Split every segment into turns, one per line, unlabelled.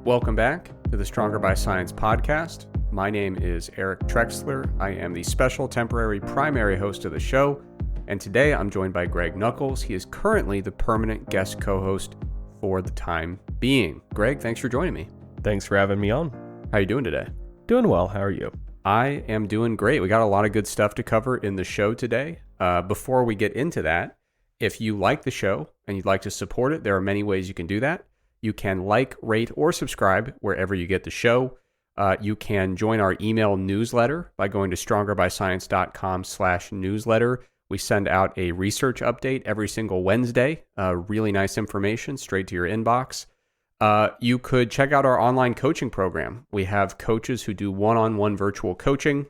Welcome back to the Stronger by Science podcast. My name is Eric Trexler. I am the special temporary primary host of the show, and today I'm joined by Greg Nuckols. He is currently the permanent guest co-host for the time being. Greg, thanks for joining me.
Thanks for having me on.
How are you doing today?
Doing well. How are you?
I am doing great. We got a lot of good stuff to cover in the show today. Before we get into that, if you like the show and you'd like to support it, there are many ways you can do that. You can like, rate, or subscribe wherever you get the show. You can join our email newsletter by going to strongerbyScience.com/newsletter. We send out a research update every single Wednesday. Really nice information straight to your inbox. You could check out our online coaching program. We have coaches who do one-on-one virtual coaching.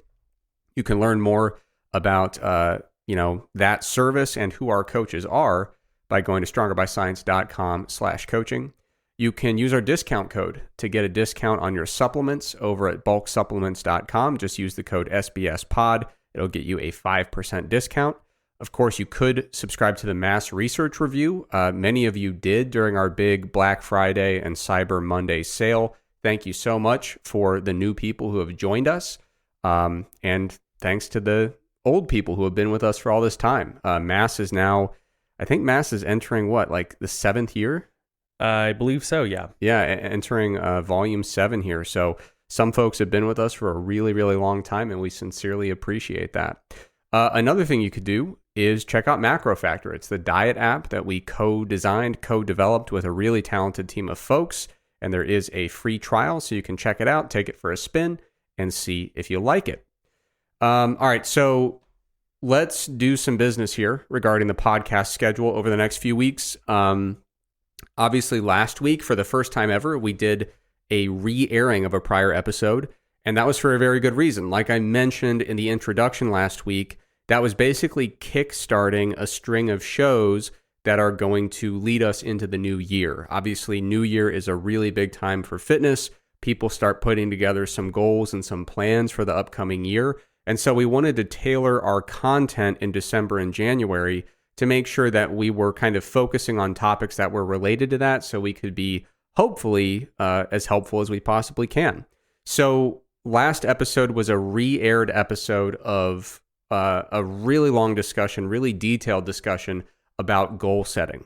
You can learn more about that service and who our coaches are by going to strongerbyScience.com/coaching. You can use our discount code to get a discount on your supplements over at bulksupplements.com. Just use the code SBSPOD. It'll get you a 5% discount. Of course, you could subscribe to the Mass Research Review. Many of you did during our big Black Friday and Cyber Monday sale. Thank you so much for the new people who have joined us. And thanks to the old people who have been with us for all this time. Mass is now, I think Mass is entering the 7th year?
I believe so, yeah.
Yeah, entering volume 7 here. So some folks have been with us for a really, really long time, and we sincerely appreciate that. Another thing you could do is check out Macro Factor. It's the diet app that we co-designed, co-developed with a really talented team of folks, and there is a free trial, so you can check it out, take it for a spin, and see if you like it. All right, so let's do some business here regarding the podcast schedule over the next few weeks. Obviously, last week, for the first time ever, we did a re-airing of a prior episode, and that was for a very good reason. Like I mentioned in the introduction last week, that was basically kickstarting a string of shows that are going to lead us into the new year. Obviously, New Year is a really big time for fitness. People start putting together some goals and some plans for the upcoming year, and so we wanted to tailor our content in December and January to make sure that we were kind of focusing on topics that were related to that so we could be hopefully as helpful as we possibly can. So last episode was a re-aired episode of a really long discussion, really detailed discussion about goal setting.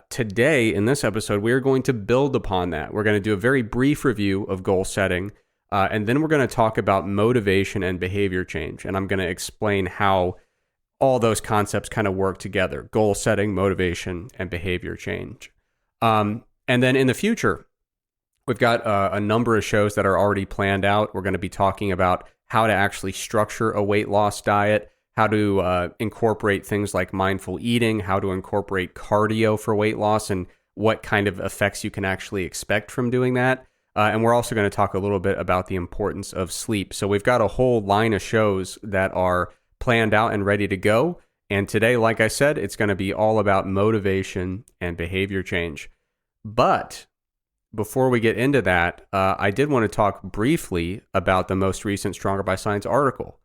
Today, in this episode, we are going to build upon that. We're going to do a very brief review of goal setting, and then we're going to talk about motivation and behavior change. And I'm going to explain how all those concepts kind of work together: goal setting, motivation, and behavior change. And then in the future, we've got a number of shows that are already planned out. We're going to be talking about how to actually structure a weight loss diet, how to incorporate things like mindful eating, how to incorporate cardio for weight loss, and what kind of effects you can actually expect from doing that. And we're also going to talk a little bit about the importance of sleep. So we've got a whole line of shows that are planned out and ready to go. And today, like I said, it's going to be all about motivation and behavior change. But before we get into that, I did want to talk briefly about the most recent Stronger by Science article.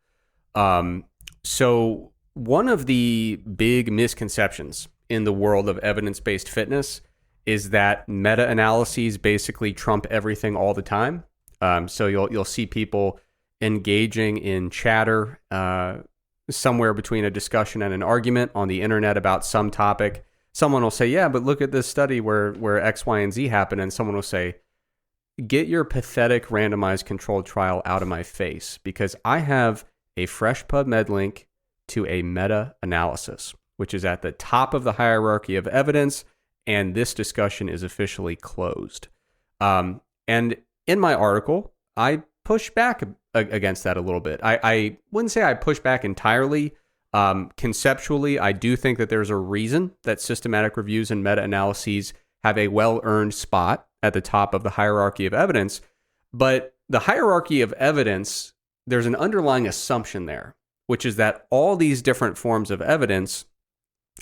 So one of the big misconceptions in the world of evidence-based fitness is that meta-analyses basically trump everything all the time. So you'll see people engaging in chatter somewhere between a discussion and an argument on the internet about some topic. Someone will say, yeah, but look at this study where X, Y, and Z happened. And someone will say, get your pathetic randomized controlled trial out of my face, because I have a fresh PubMed link to a meta-analysis, which is at the top of the hierarchy of evidence, and this discussion is officially closed. And in my article, I push back against that a little bit. I wouldn't say I push back entirely. Conceptually, I do think that there's a reason that systematic reviews and meta-analyses have a well-earned spot at the top of the hierarchy of evidence. But the hierarchy of evidence, there's an underlying assumption there, which is that all these different forms of evidence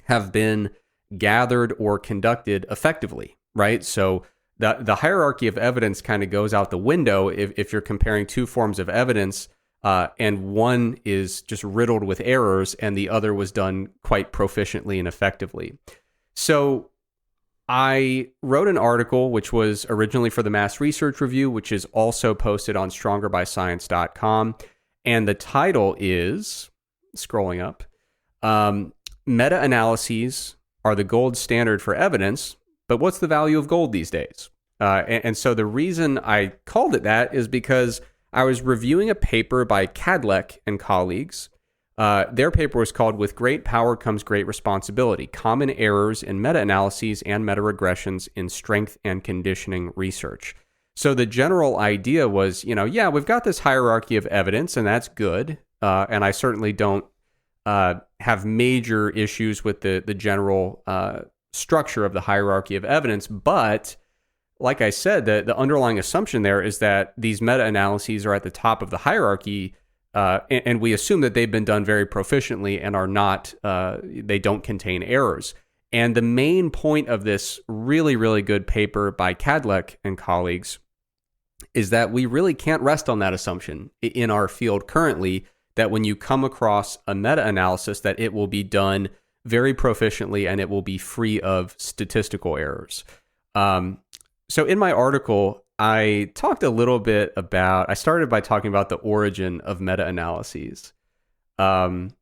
have been gathered or conducted effectively, right? So the hierarchy of evidence kind of goes out the window if you're comparing two forms of evidence and one is just riddled with errors and the other was done quite proficiently and effectively. So I wrote an article which was originally for the Mass Research Review, which is also posted on strongerbyscience.com. And the title is, scrolling up, Meta-analyses are the gold standard for evidence, but what's the value of gold these days? And so the reason I called it that is because I was reviewing a paper by Cadleck and colleagues. Their paper was called With Great Power Comes Great Responsibility, Common Errors in Meta-analyses and Meta-regressions in Strength and Conditioning Research. So the general idea was, we've got this hierarchy of evidence, and that's good. And I certainly don't have major issues with the general structure of the hierarchy of evidence. But like I said, the underlying assumption there is that these meta-analyses are at the top of the hierarchy, and we assume that they've been done very proficiently and are not, they don't contain errors. And the main point of this really, really good paper by Cadleck and colleagues is that we really can't rest on that assumption in our field currently, that when you come across a meta-analysis, that it will be done very proficiently and it will be free of statistical errors. So in my article, I talked a little bit about, I started by talking about the origin of meta-analyses. Had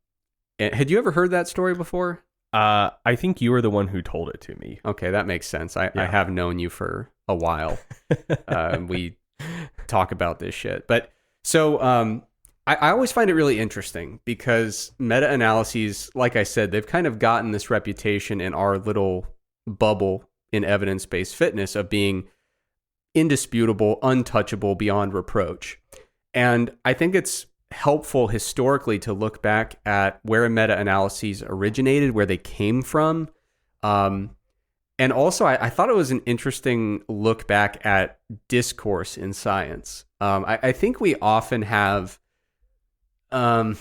you ever heard that story before?
I think you were the one who told it to me.
Okay, that makes sense. I have known you for a while. We talk about this shit. But so I always find it really interesting because meta-analyses, like I said, they've kind of gotten this reputation in our little bubble in evidence-based fitness of being indisputable, untouchable, beyond reproach. And I think it's helpful historically to look back at where meta-analyses originated, where they came from. And also, I thought it was an interesting look back at discourse in science. I think we often have, I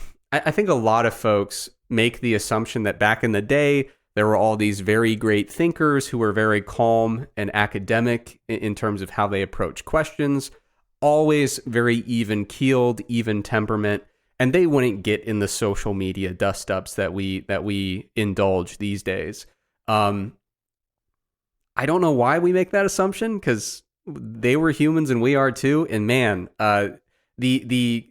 think a lot of folks make the assumption that back in the day, there were all these very great thinkers who were very calm and academic in terms of how they approach questions, always very even-keeled, even temperament, and they wouldn't get in the social media dust-ups that we indulge these days. I don't know why we make that assumption, because they were humans and we are too. And man, the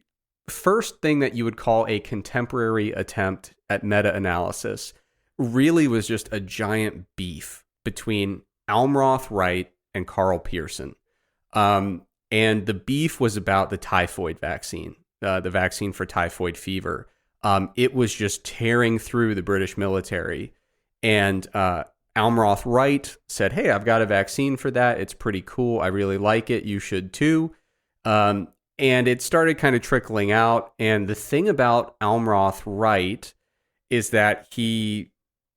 first thing that you would call a contemporary attempt at meta-analysis really was just a giant beef between Almroth Wright and Carl Pearson. And the beef was about the typhoid vaccine, the vaccine for typhoid fever. It was just tearing through the British military. And Almroth Wright said, hey, I've got a vaccine for that. It's pretty cool. I really like it. You should too. And it started kind of trickling out. And the thing about Almroth Wright is that he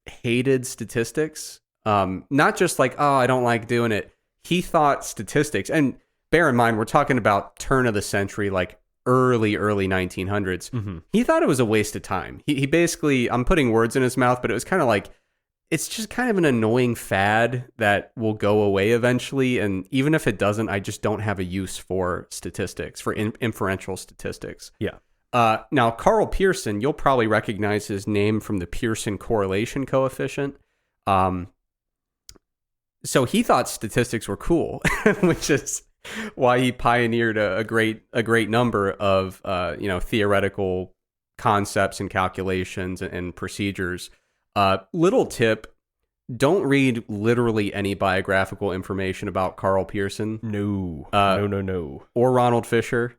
hated statistics. Not just like, oh, I don't like doing it. He thought statistics, and bear in mind, we're talking about turn of the century, like early 1900s. Mm-hmm. He thought it was a waste of time. He basically, I'm putting words in his mouth, but it was kind of like, it's just kind of an annoying fad that will go away eventually. And even if it doesn't, I just don't have a use for statistics, for inferential statistics.
Yeah.
Now, Carl Pearson, you'll probably recognize his name from the Pearson correlation coefficient. So he thought statistics were cool, which is why he pioneered a great number of theoretical concepts and calculations and procedures. Little tip: don't read literally any biographical information about Carl Pearson.
No.
Or Ronald Fisher.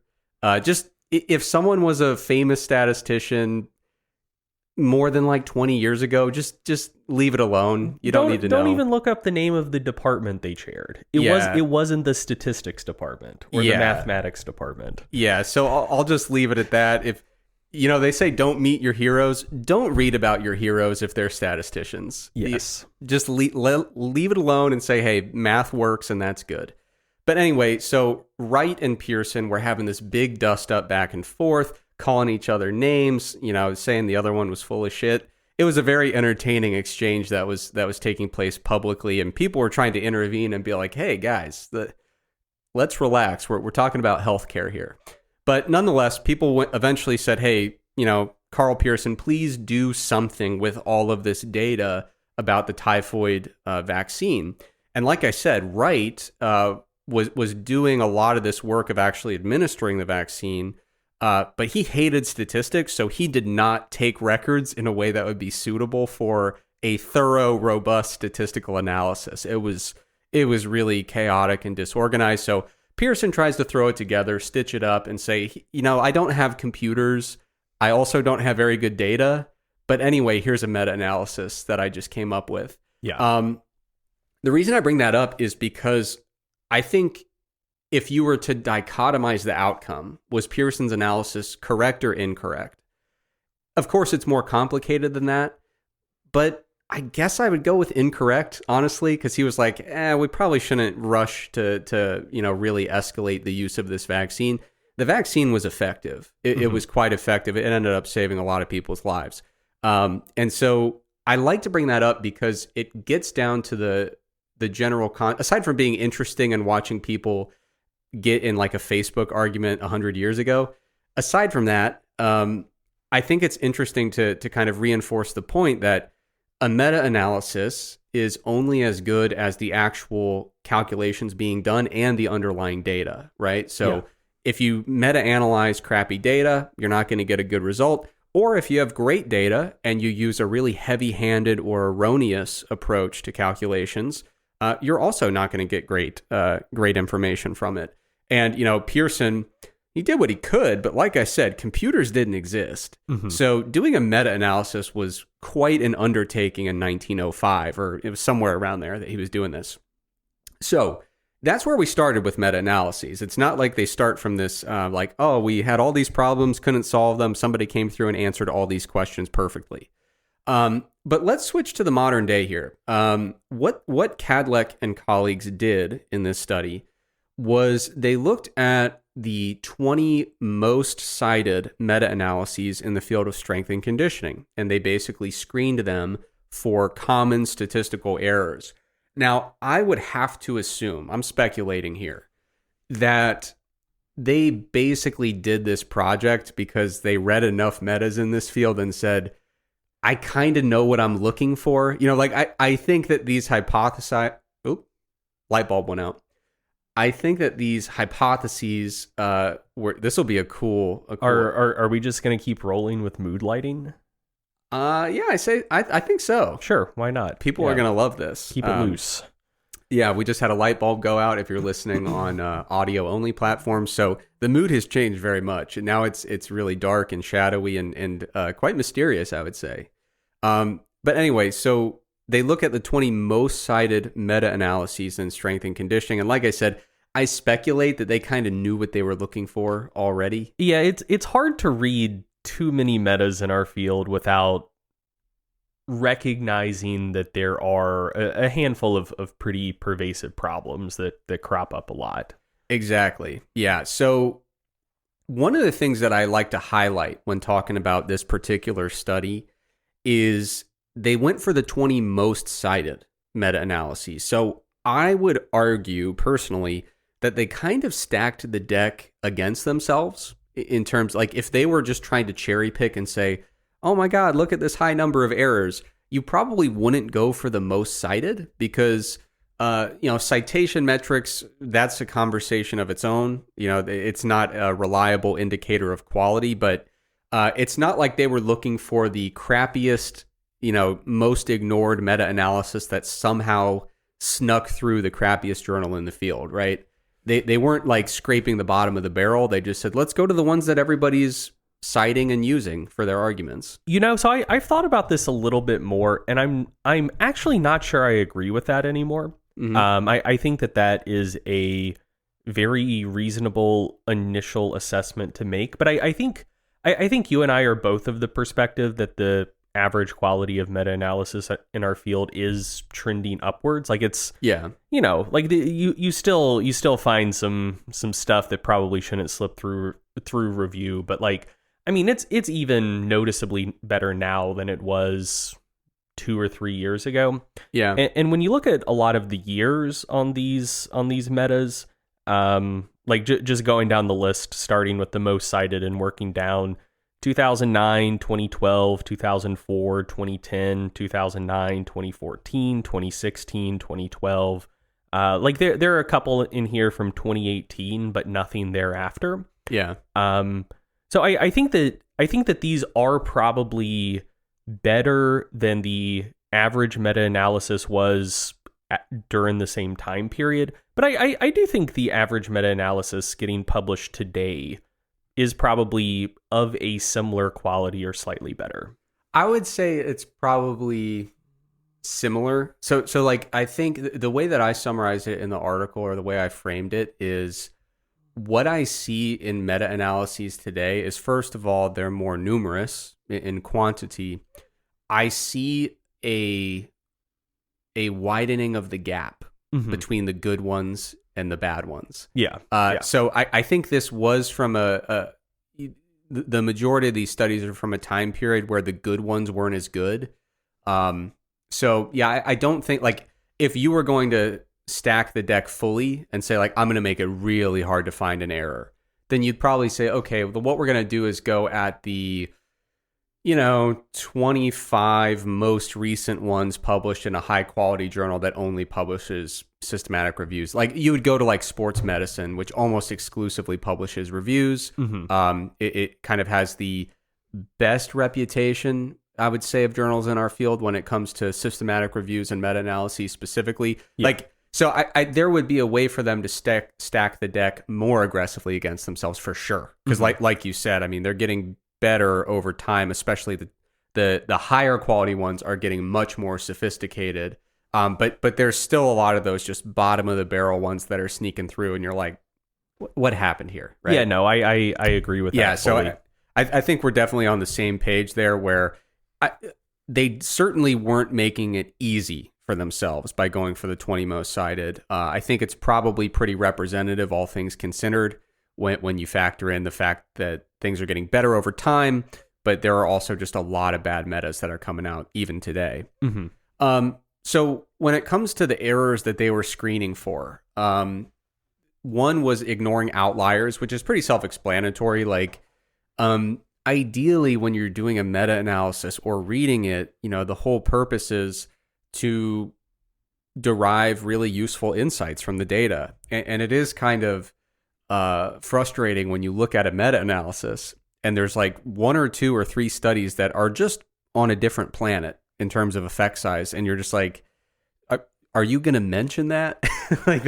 Just if someone was a famous statistician more than like 20 years ago, just leave it alone. You don't need to know.
Don't even look up the name of the department they chaired. It wasn't the statistics department or the mathematics department.
Yeah, so I'll just leave it at that. If they say don't meet your heroes, don't read about your heroes if they're statisticians.
Yes.
Just leave it alone and say, hey, math works and that's good. But anyway, so Wright and Pearson were having this big dust up back and forth, calling each other names, saying the other one was full of shit. It was a very entertaining exchange that was taking place publicly, and people were trying to intervene and be like, hey guys, let's relax. We're talking about healthcare here. But nonetheless, people eventually said, hey, Carl Pearson, please do something with all of this data. about the typhoid vaccine. And like I said, Wright was doing a lot of this work of actually administering the vaccine, but he hated statistics, so he did not take records in a way that would be suitable for a thorough, robust statistical analysis. It was really chaotic and disorganized. So Pearson tries to throw it together, stitch it up, and say, I don't have computers. I also don't have very good data. But anyway, here's a meta-analysis that I just came up with.
Yeah.
The reason I bring that up is because I think if you were to dichotomize the outcome, was Pearson's analysis correct or incorrect? Of course, it's more complicated than that, but I guess I would go with incorrect, honestly, because he was like, we probably shouldn't rush to really escalate the use of this vaccine. The vaccine was effective. It was quite effective. It ended up saving a lot of people's lives. And so I like to bring that up because it gets down to the general aside from being interesting and watching people get in like a Facebook argument 100 years ago, aside from that, I think it's interesting to kind of reinforce the point that a meta-analysis is only as good as the actual calculations being done and the underlying data, right? So if you meta-analyze crappy data, you're not going to get a good result. Or if you have great data and you use a really heavy-handed or erroneous approach to calculations, you're also not going to get great information from it. And, Pearson, he did what he could, but like I said, computers didn't exist. Mm-hmm. So doing a meta-analysis was quite an undertaking in 1905, or it was somewhere around there that he was doing this. So that's where we started with meta-analyses. It's not like they start from this, we had all these problems, couldn't solve them. Somebody came through and answered all these questions perfectly. But let's switch to the modern day here. What Kadlec and colleagues did in this study was they looked at the 20 most cited meta-analyses in the field of strength and conditioning, and they basically screened them for common statistical errors. Now, I would have to assume, I'm speculating here, that they basically did this project because they read enough metas in this field and said, I kind of know what I'm looking for. I think that these light bulb went out. I think that these hypotheses this will be a cool.
Are we just going to keep rolling with mood lighting?
I think so.
Sure, why not?
People are going to love this.
Keep it loose.
Yeah, we just had a light bulb go out if you're listening on audio only platforms. So the mood has changed very much. And now it's really dark and shadowy and quite mysterious, I would say. But anyway, so they look at the 20 most cited meta-analyses in strength and conditioning. And like I said, I speculate that they kind of knew what they were looking for already.
Yeah, it's hard to read too many metas in our field without recognizing that there are a handful of pretty pervasive problems that crop up a lot.
Exactly. Yeah. So one of the things that I like to highlight when talking about this particular study is they went for the 20 most cited meta-analyses. So I would argue personally that they kind of stacked the deck against themselves in terms, like if they were just trying to cherry pick and say, oh my God, look at this high number of errors, you probably wouldn't go for the most cited because, citation metrics, that's a conversation of its own. It's not a reliable indicator of quality, but it's not like they were looking for the crappiest, most ignored meta-analysis that somehow snuck through the crappiest journal in the field, right? They weren't like scraping the bottom of the barrel. They just said, let's go to the ones that everybody's citing and using for their arguments.
So I've thought about this a little bit more, and I'm actually not sure I agree with that anymore. Mm-hmm. I think that is a very reasonable initial assessment to make, but I think you and I are both of the perspective that the average quality of meta-analysis in our field is trending upwards. Like it's, you still find some stuff that probably shouldn't slip through review, but it's even noticeably better now than it was 2 or 3 years ago.
Yeah.
And when you look at a lot of the years on these metas, just going down the list, starting with the most cited and working down 2009, 2012, 2004, 2010, 2009, 2014, 2016, 2012. Like there are a couple in here from 2018, but nothing thereafter.
Yeah.
So I think that these are probably better than the average meta-analysis was during the same time period. But I do think the average meta-analysis getting published today is probably of a similar quality or slightly better.
I would say it's probably similar. So like, I think the way that I summarized it in the article, or the way I framed it, is what I see in meta-analyses today is, first of all, they're more numerous in quantity. I see a widening of the gap between the good ones and the bad ones.
Yeah.
So I think this was from the majority of these studies are from a time period where the good ones weren't as good. So yeah, I don't think, like, if you were going to stack the deck fully and say, like, I'm going to make it really hard to find an error, then you'd probably say, okay, well, what we're going to do is go at the 25 most recent ones published in a high quality journal that only publishes systematic reviews. Like, you would go to like Sports Medicine, which almost exclusively publishes reviews. It kind of has the best reputation, I would say, of journals in our field when it comes to systematic reviews and meta-analyses specifically. Yeah. Like, so I there would be a way for them to stack the deck more aggressively against themselves, for sure. Because like you said, I mean, they're getting better over time, especially the higher quality ones are getting much more sophisticated. But there's still a lot of those just bottom of the barrel ones that are sneaking through, and you're like, what happened here? Right?
Yeah, no, I agree with that.
Yeah, so I think we're definitely on the same page there, where they certainly weren't making it easy for themselves by going for the 20 most cited. I think it's probably pretty representative, all things considered, when you factor in the fact that things are getting better over time, but there are also just a lot of bad metas that are coming out even today. So when it comes to the errors that they were screening for, one was ignoring outliers, which is pretty self-explanatory. Like, ideally, when you're doing a meta-analysis or reading it, the whole purpose is to derive really useful insights from the data. And it is kind of frustrating when you look at a meta-analysis and there's like one or two or three studies that are just on a different planet in terms of effect size, and you're just like, are you going to mention that? Like,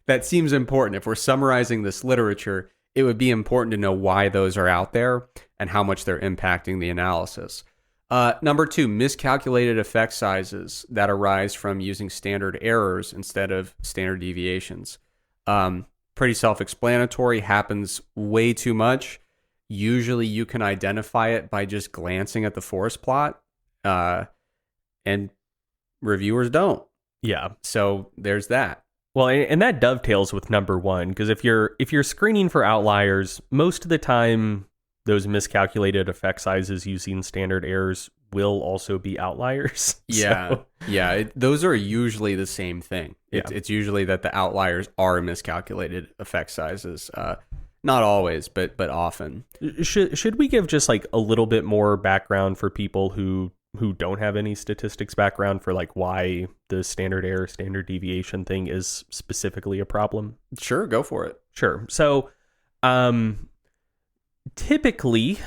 that seems important. If we're summarizing this literature, it would be important to know why those are out there and how much they're impacting the analysis. Number two, miscalculated effect sizes that arise from using standard errors instead of standard deviations. Pretty self-explanatory, happens way too much. Usually you can identify it by just glancing at the forest plot, and reviewers don't.
Yeah.
So there's that.
Well, and that dovetails with number one, because if you're screening for outliers, most of the time those miscalculated effect sizes using standard errors will also be outliers.
Yeah.
So.
Yeah. Those are usually the same thing. It's usually that the outliers are miscalculated effect sizes. Not always, but often.
Should we give just like a little bit more background for people who don't have any statistics background for like why the standard error, standard deviation thing is specifically a problem?
Sure, go for it.
Sure. So, typically,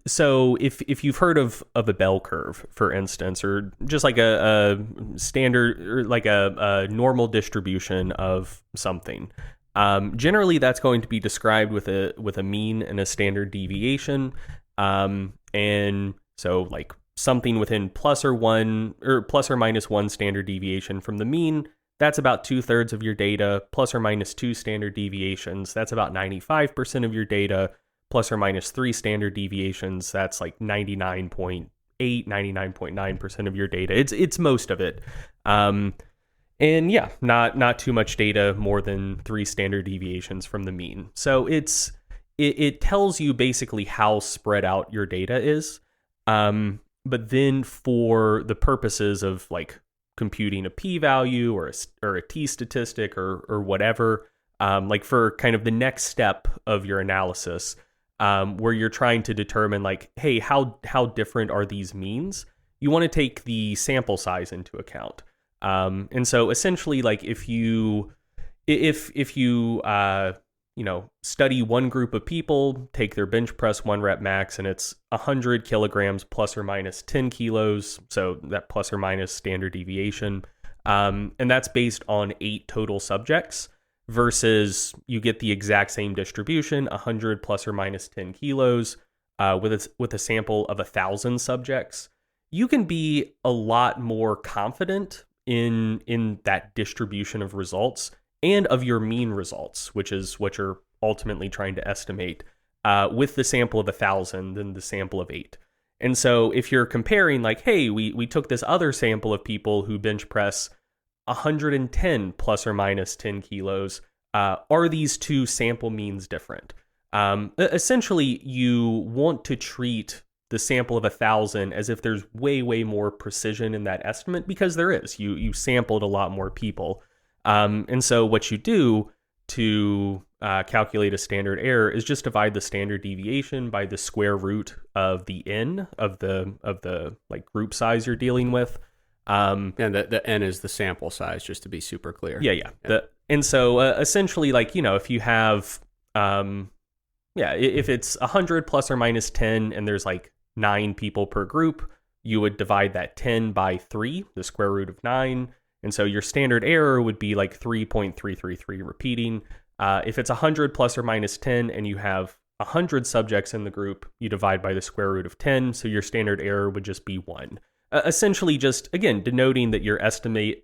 so if you've heard of a bell curve, for instance, or just like a standard, or like a normal distribution of something, generally that's going to be described with a mean and a standard deviation, and so like something within plus or minus one standard deviation from the mean, that's about 2/3 of your data. Plus or minus 2 standard deviations, that's about 95% of your data. Plus or minus 3 standard deviations, that's like 99.8, 99.9% of your data. It's most of it. And yeah, not too much data more than 3 standard deviations from the mean. So it tells you basically how spread out your data is. But then for the purposes of like computing a p-value or a t-statistic or whatever, like for kind of the next step of your analysis, where you're trying to determine like, hey, how different are these means? You want to take the sample size into account. And so essentially, like if you study one group of people, take their bench press 1 rep max, and it's 100 kilograms plus or minus 10 kilos. So that plus or minus standard deviation. And that's based on 8 total subjects versus you get the exact same distribution, 100 plus or minus 10 kilos with a sample of 1,000 subjects. You can be a lot more confident in that distribution of results and of your mean results, which is what you're ultimately trying to estimate, with the sample of 1,000 than the sample of 8. And so if you're comparing like, hey, we took this other sample of people who bench press 110 plus or minus 10 kilos, are these two sample means different? Essentially, you want to treat the sample of 1,000 as if there's way more precision in that estimate, because there is. You sampled a lot more people. And so what you do to calculate a standard error is just divide the standard deviation by the square root of the n of the like group size you're dealing with.
And the n is the sample size, just to be super clear.
Yeah. And so essentially, like, if you have if it's 100 plus or minus 10 and there's like 9 people per group, you would divide that 10 by 3, the square root of 9. And so your standard error would be like 3.333 repeating. If it's 100 plus or minus 10 and you have 100 subjects in the group, you divide by the square root of 10. So your standard error would just be 1. Essentially just, again, denoting that your estimate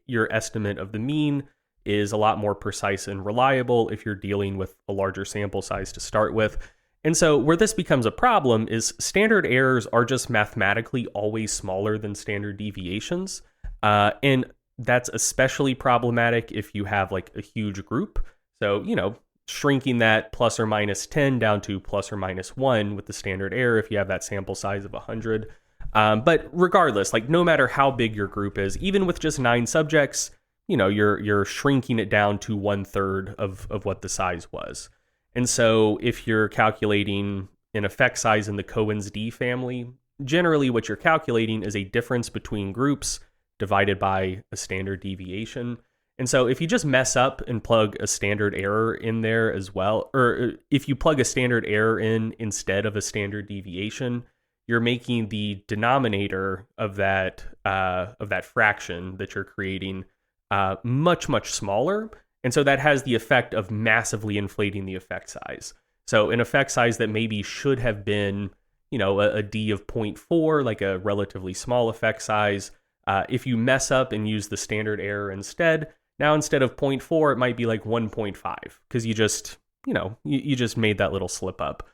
of the mean is a lot more precise and reliable if you're dealing with a larger sample size to start with. And so where this becomes a problem is standard errors are just mathematically always smaller than standard deviations. And that's especially problematic if you have like a huge group. So, shrinking that plus or minus 10 down to plus or minus 1 with the standard error if you have that sample size of 100. But regardless, like no matter how big your group is, even with just 9 subjects, you're shrinking it down to 1/3 of what the size was. And so if you're calculating an effect size in the Cohen's d family, generally what you're calculating is a difference between groups divided by a standard deviation. And so if you just mess up and plug a standard error in there as well, or if you plug a standard error in instead of a standard deviation, you're making the denominator of that fraction that you're creating much smaller. And so that has the effect of massively inflating the effect size. So an effect size that maybe should have been, a d of 0.4, like a relatively small effect size, if you mess up and use the standard error instead, now instead of 0.4, it might be like 1.5, because you just, you just made that little slip up.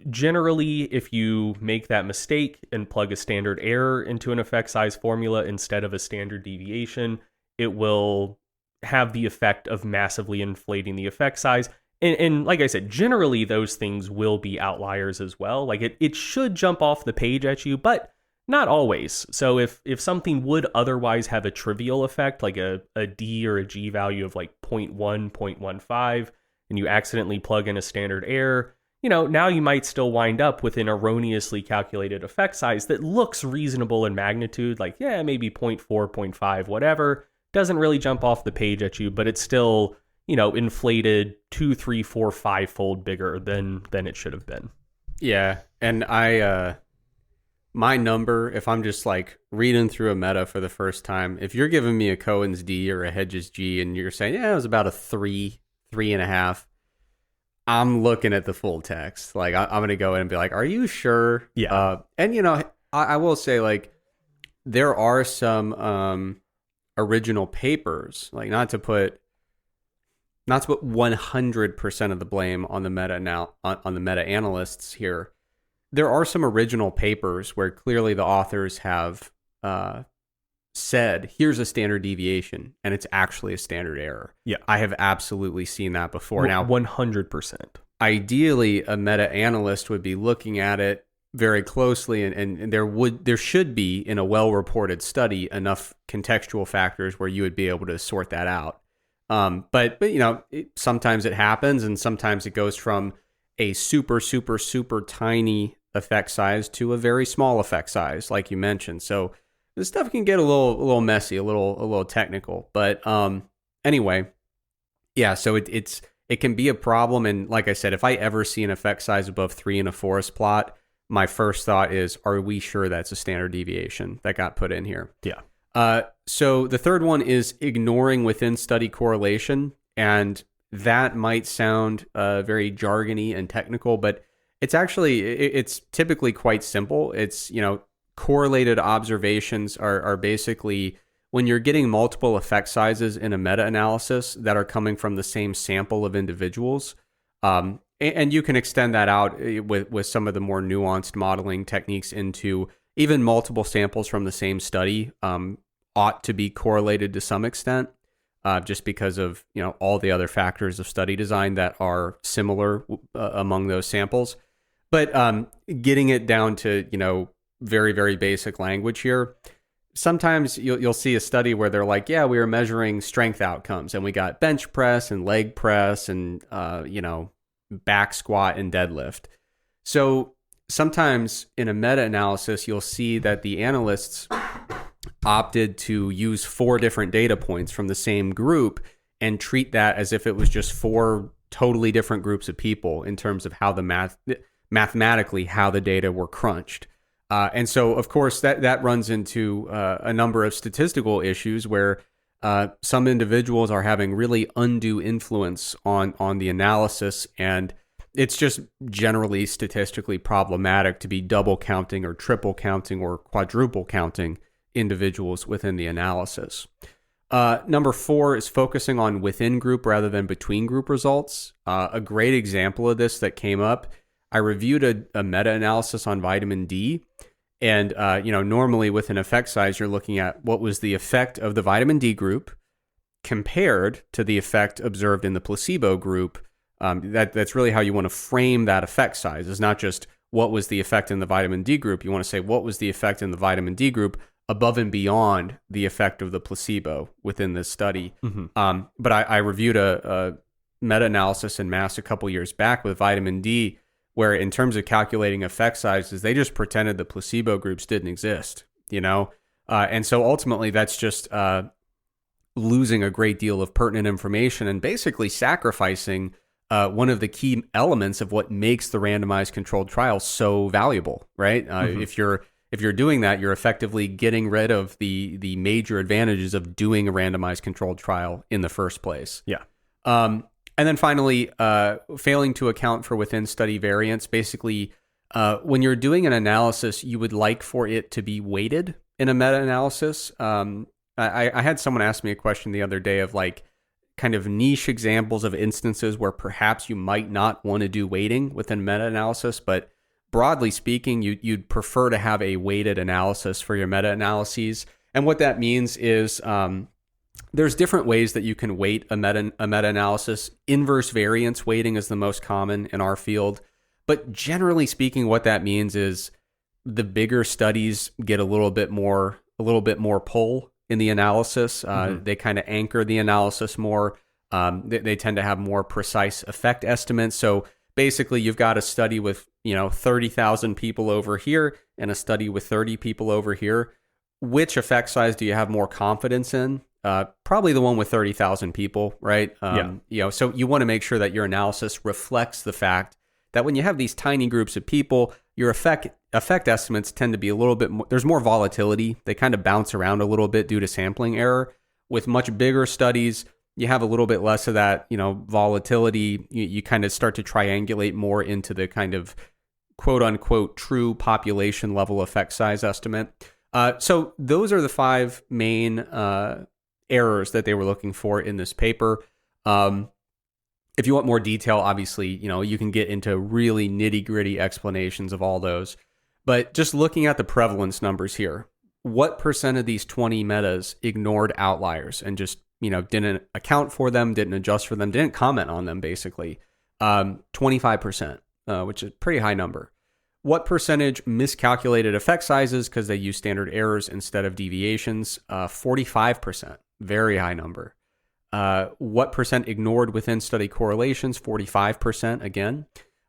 Generally, if you make that mistake and plug a standard error into an effect size formula instead of a standard deviation, it will have the effect of massively inflating the effect size. And like I said, generally those things will be outliers as well. Like it should jump off the page at you, but not always. So if something would otherwise have a trivial effect, like a D or a G value of like 0.1, 0.15, and you accidentally plug in a standard error, now you might still wind up with an erroneously calculated effect size that looks reasonable in magnitude, like, maybe 0.4, 0.5, whatever. Doesn't really jump off the page at you, but it's still, inflated 2, 3, 4, 5-fold bigger than it should have been.
Yeah. And my number, if I'm just like reading through a meta for the first time, if you're giving me a Cohen's D or a Hedges G and you're saying, it was about a 3.5, I'm looking at the full text. Like I'm going to go in and be like, are you sure?
Yeah.
And I will say, like, there are some original papers, like not to put 100% of the blame on the meta-analysts here. There are some original papers where clearly the authors have said, here's a standard deviation, and it's actually a standard error.
Yeah.
I have absolutely seen that before. Now,
100%.
Ideally, a meta-analyst would be looking at it very closely, and there should be, in a well-reported study, enough contextual factors where you would be able to sort that out. But sometimes it happens, and sometimes it goes from a super, super, super tiny effect size to a very small effect size, like you mentioned. So this stuff can get a little messy, a little technical. But anyway, yeah. So it can be a problem, and like I said, if I ever see an effect size above 3 in a forest plot, my first thought is, are we sure that's a standard deviation that got put in here?
Yeah.
So the third one is ignoring within study correlation. And that might sound very jargony and technical, but it's typically quite simple. It's, correlated observations are basically when you're getting multiple effect sizes in a meta-analysis that are coming from the same sample of individuals. And you can extend that out with some of the more nuanced modeling techniques into even multiple samples from the same study ought to be correlated to some extent, just because of all the other factors of study design that are similar among those samples. But getting it down to very, very basic language here, sometimes you'll see a study where they're like, yeah, we were measuring strength outcomes, and we got bench press and leg press and back squat and deadlift. So sometimes in a meta-analysis, you'll see that the analysts opted to use 4 different data points from the same group and treat that as if it was just 4 totally different groups of people in terms of how mathematically how the data were crunched. And so, of course, that runs into a number of statistical issues where some individuals are having really undue influence on the analysis, and it's just generally statistically problematic to be double counting or triple counting or quadruple counting individuals within the analysis. Number 4 is focusing on within group rather than between group results. A great example of this that came up, I reviewed a meta-analysis on vitamin D. And, normally with an effect size, you're looking at what was the effect of the vitamin D group compared to the effect observed in the placebo group. That's really how you want to frame that effect size. It's not just what was the effect in the vitamin D group. You want to say what was the effect in the vitamin D group above and beyond the effect of the placebo within this study. Mm-hmm. But I reviewed a meta-analysis in Mass a couple years back with vitamin D, where in terms of calculating effect sizes, they just pretended the placebo groups didn't exist, and so ultimately that's just losing a great deal of pertinent information and basically sacrificing one of the key elements of what makes the randomized controlled trial so valuable, right? Mm-hmm. If you're doing that, you're effectively getting rid of the major advantages of doing a randomized controlled trial in the first place.
Yeah.
And then finally, failing to account for within study variance. Basically, when you're doing an analysis, you would like for it to be weighted in a meta-analysis. I had someone ask me a question the other day of kind of niche examples of instances where perhaps you might not want to do weighting within meta-analysis, but broadly speaking, you'd prefer to have a weighted analysis for your meta-analyses. And what that means is there's different ways that you can weight a meta-analysis. Inverse variance weighting is the most common in our field. But generally speaking, what that means is the bigger studies get a little bit more pull in the analysis. Mm-hmm. They kind of anchor the analysis more. They tend to have more precise effect estimates. So basically, you've got a study with 30,000 people over here and a study with 30 people over here. Which effect size do you have more confidence in? Probably the one with 30,000 people, right? So you want to make sure that your analysis reflects the fact that when you have these tiny groups of people, your effect estimates tend to be a little bit more, there's more volatility. They kind of bounce around a little bit due to sampling error. With much bigger studies, you have a little bit less of that, volatility. You kind of start to triangulate more into the kind of quote unquote true population level effect size estimate. So those are the 5 main errors that they were looking for in this paper. If you want more detail, obviously, you can get into really nitty-gritty explanations of all those. But just looking at the prevalence numbers here, what percent of these 20 metas ignored outliers and just, didn't account for them, didn't adjust for them, didn't comment on them, basically? 25%, which is a pretty high number. What percentage miscalculated effect sizes because they use standard errors instead of deviations? 45%, very high number. What percent ignored within study correlations? 45% again.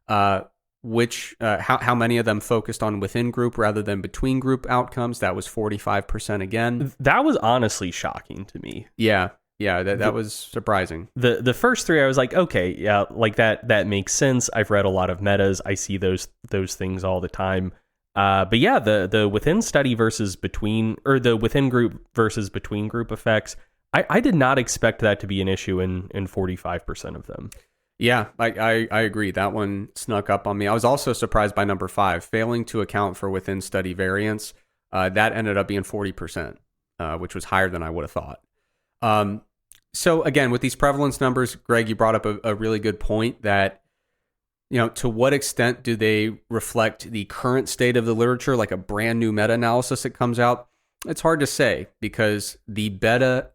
How many of them focused on within group rather than between group outcomes? That was 45% again.
That was honestly shocking to me.
Yeah, that was surprising.
The first three, I was like, okay, yeah, like that makes sense. I've read a lot of metas. I see those things all the time. But yeah, the within study versus between, or the within group versus between group effects, I did not expect that to be an issue in 45% of them.
Yeah, I agree. That one snuck up on me. I was also surprised by number 5, failing to account for within study variance. That ended up being 40%, which was higher than I would have thought. So again, with these prevalence numbers, Greg, you brought up a really good point that, to what extent do they reflect the current state of the literature, like a brand new meta-analysis that comes out? It's hard to say, because the better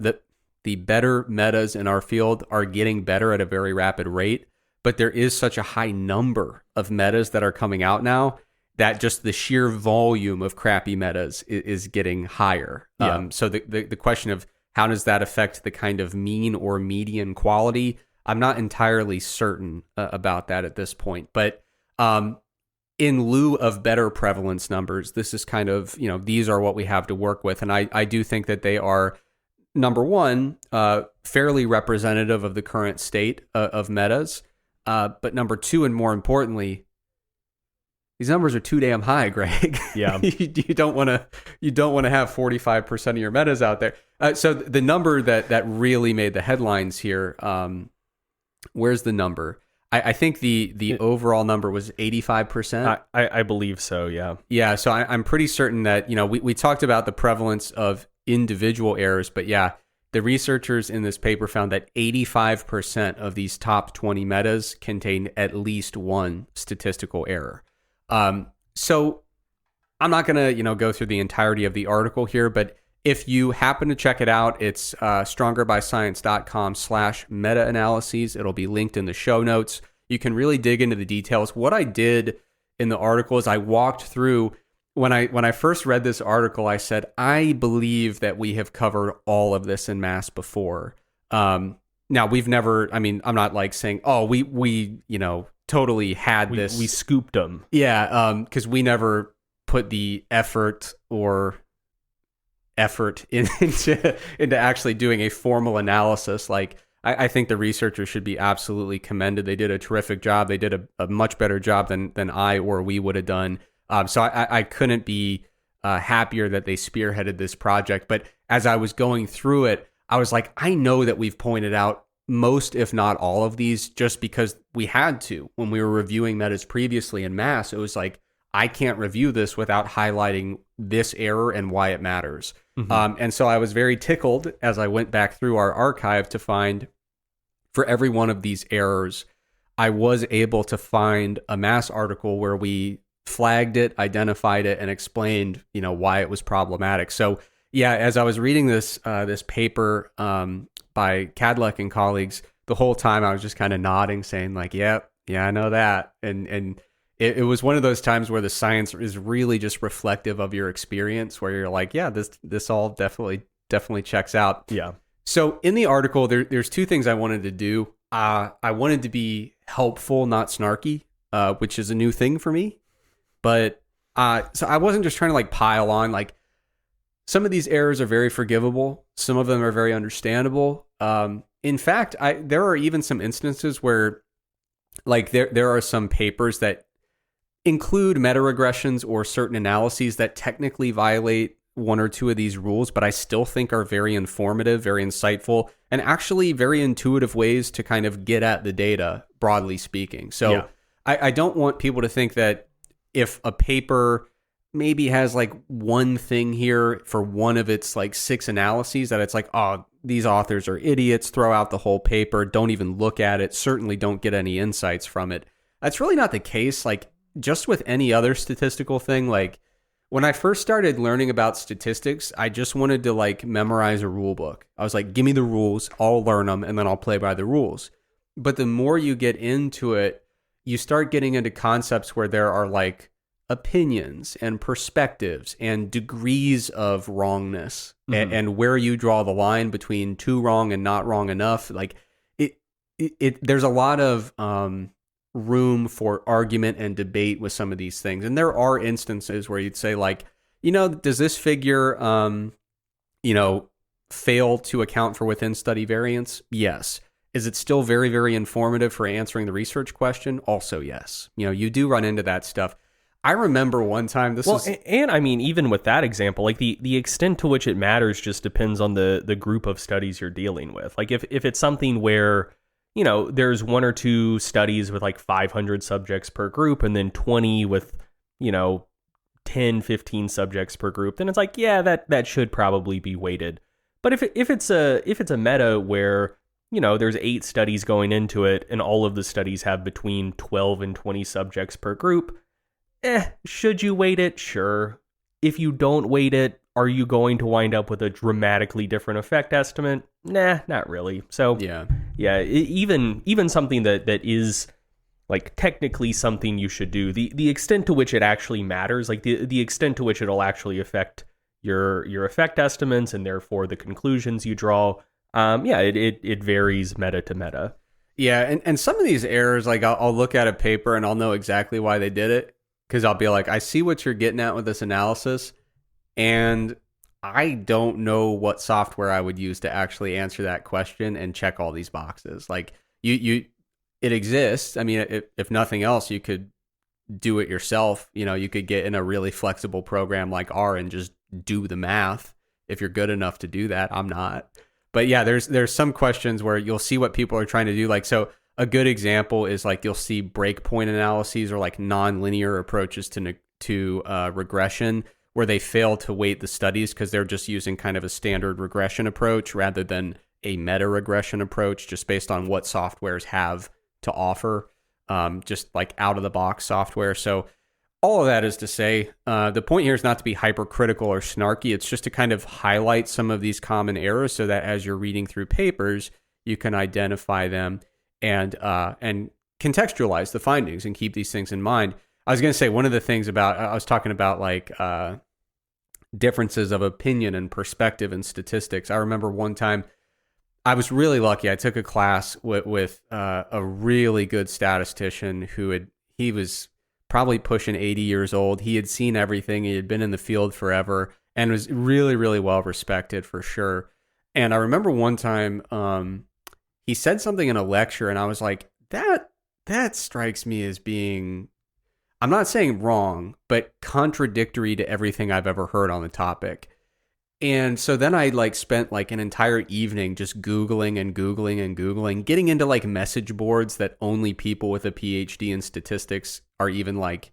metas in our field are getting better at a very rapid rate, but there is such a high number of metas that are coming out now that just the sheer volume of crappy metas is getting higher.
Yeah.
So the question of how does that affect the kind of mean or median quality, I'm not entirely certain about that at this point. But in lieu of better prevalence numbers, this is kind of, these are what we have to work with. And I do think that they are, number one, fairly representative of the current state of metas. But number two, and more importantly, these numbers are too damn high, Greg.
Yeah.
you don't want to have 45% of your metas out there. So the number that really made the headlines here, where's the number? I think the overall number was 85%.
I believe so, yeah.
Yeah, so I'm pretty certain that, we talked about the prevalence of individual errors, but yeah, the researchers in this paper found that 85% of these top 20 metas contain at least one statistical error. So I'm not going to, go through the entirety of the article here, but if you happen to check it out, it's strongerbyScience.com/meta-analyses. It'll be linked in the show notes. You can really dig into the details. What I did in the article is I walked through, when I first read this article, I said, I believe that we have covered all of this in mass before. Now we've never, I'm not like saying, oh, we totally had this.
We scooped them.
Yeah, because we never put the effort into actually doing a formal analysis. Like, I think the researchers should be absolutely commended. They did a terrific job. They did a much better job than I or we would have done. So I couldn't be happier that they spearheaded this project. But as I was going through it, I was like, I know that we've pointed out most, if not all of these, just because we had to. When we were reviewing metas previously in mass, it was like, I can't review this without highlighting this error and why it matters. Mm-hmm. And so I was very tickled as I went back through our archive to find, for every one of these errors, I was able to find a mass article where we flagged it, identified it, and explained, why it was problematic. So yeah, as I was reading this paper by Cadluck and colleagues, the whole time I was just kind of nodding, saying like, yeah, I know that. And it was one of those times where the science is really just reflective of your experience, where you're like, yeah, this all definitely checks out.
Yeah.
So in the article, there's two things I wanted to do. I wanted to be helpful, not snarky, which is a new thing for me. But so I wasn't just trying to like pile on. Like, some of these errors are very forgivable. Some of them are very understandable. In fact, there are even some instances where, like, there are some papers that include meta-regressions or certain analyses that technically violate one or two of these rules, but I still think are very informative, very insightful, and actually very intuitive ways to kind of get at the data, broadly speaking. So yeah. I don't want people to think that if a paper maybe has like one thing here for one of its like 6 analyses, that it's like, oh, these authors are idiots, throw out the whole paper, don't even look at it, certainly don't get any insights from it. That's really not the case. Like, just with any other statistical thing, like when I first started learning about statistics, I just wanted to like memorize a rule book. I was like, give me the rules, I'll learn them, and then I'll play by the rules. But the more you get into it, you start getting into concepts where there are like opinions and perspectives and degrees of wrongness, and where you draw the line between too wrong and not wrong enough. Like there's a lot of room for argument and debate with some of these things. And there are instances where you'd say, like, does this figure, fail to account for within study variance? Yes. Is it still very, very informative for answering the research question? Also, yes. You do run into that stuff. I remember one time
and I mean, even with that example, like the extent to which it matters just depends on the group of studies you're dealing with. Like if it's something where, there's one or two studies with like 500 subjects per group and then 20 with, 10, 15 subjects per group, then it's like, yeah, that should probably be weighted. But if it's a meta where, there's 8 studies going into it and all of the studies have between 12 and 20 subjects per group, should you weight it? Sure. If you don't weight it, are you going to wind up with a dramatically different effect estimate? Nah, not really. So yeah, even something that is like technically something you should do, the extent to which it actually matters, like the extent to which it'll actually affect your effect estimates and therefore the conclusions you draw, it varies meta to meta.
Yeah, and some of these errors, like I'll look at a paper and I'll know exactly why they did it, because I'll be like, I see what you're getting at with this analysis, and I don't know what software I would use to actually answer that question and check all these boxes. Like it exists. I mean, if nothing else, you could do it yourself. You could get in a really flexible program like R and just do the math if you're good enough to do that. I'm not. But yeah, there's some questions where you'll see what people are trying to do. Like, so a good example is like you'll see breakpoint analyses or like nonlinear approaches to regression, where they fail to weight the studies because they're just using kind of a standard regression approach rather than a meta regression approach, just based on what softwares have to offer, just like out of the box software. So all of that is to say, the point here is not to be hypercritical or snarky. It's just to kind of highlight some of these common errors so that as you're reading through papers, you can identify them and contextualize the findings and keep these things in mind. I was going to say, one of the things I was talking about like differences of opinion and perspective in statistics. I remember one time I was really lucky. I took a class with a really good statistician he was probably pushing 80 years old. He had seen everything. He had been in the field forever and was really, really well respected for sure. And I remember one time he said something in a lecture and I was like, that strikes me as being, I'm not saying wrong, but contradictory to everything I've ever heard on the topic. And so then I like spent like an entire evening just Googling and Googling and Googling, getting into like message boards that only people with a PhD in statistics are even like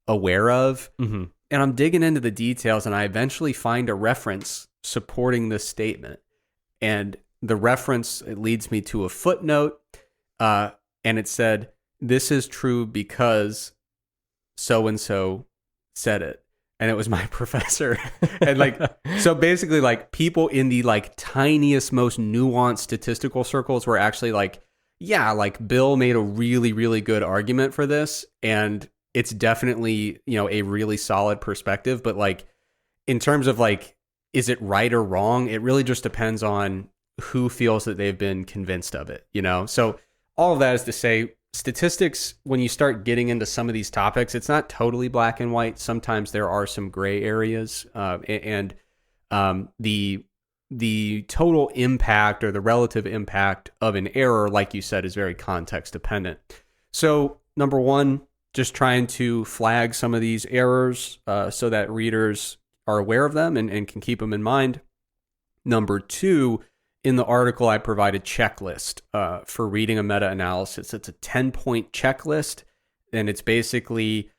aware of. Mm-hmm. And I'm digging into the details and I eventually find a reference supporting this statement. And the reference, it leads me to a footnote. And it said, "This is true because so-and-so said it." And it was my professor. And like, so basically like people in the like tiniest, most nuanced statistical circles were actually like, yeah, like Bill made a really, really good argument for this. And it's definitely, a really solid perspective. But like, in terms of like, is it right or wrong? It really just depends on who feels that they've been convinced of it, So all of that is to say, statistics, when you start getting into some of these topics, it's not totally black and white. Sometimes there are some gray areas, and the total impact or the relative impact of an error, like you said, is very context dependent. So number one, just trying to flag some of these errors so that readers are aware of them and can keep them in mind. Number two, in the article, I provide a checklist for reading a meta-analysis. It's a 10-point checklist, and it's basically,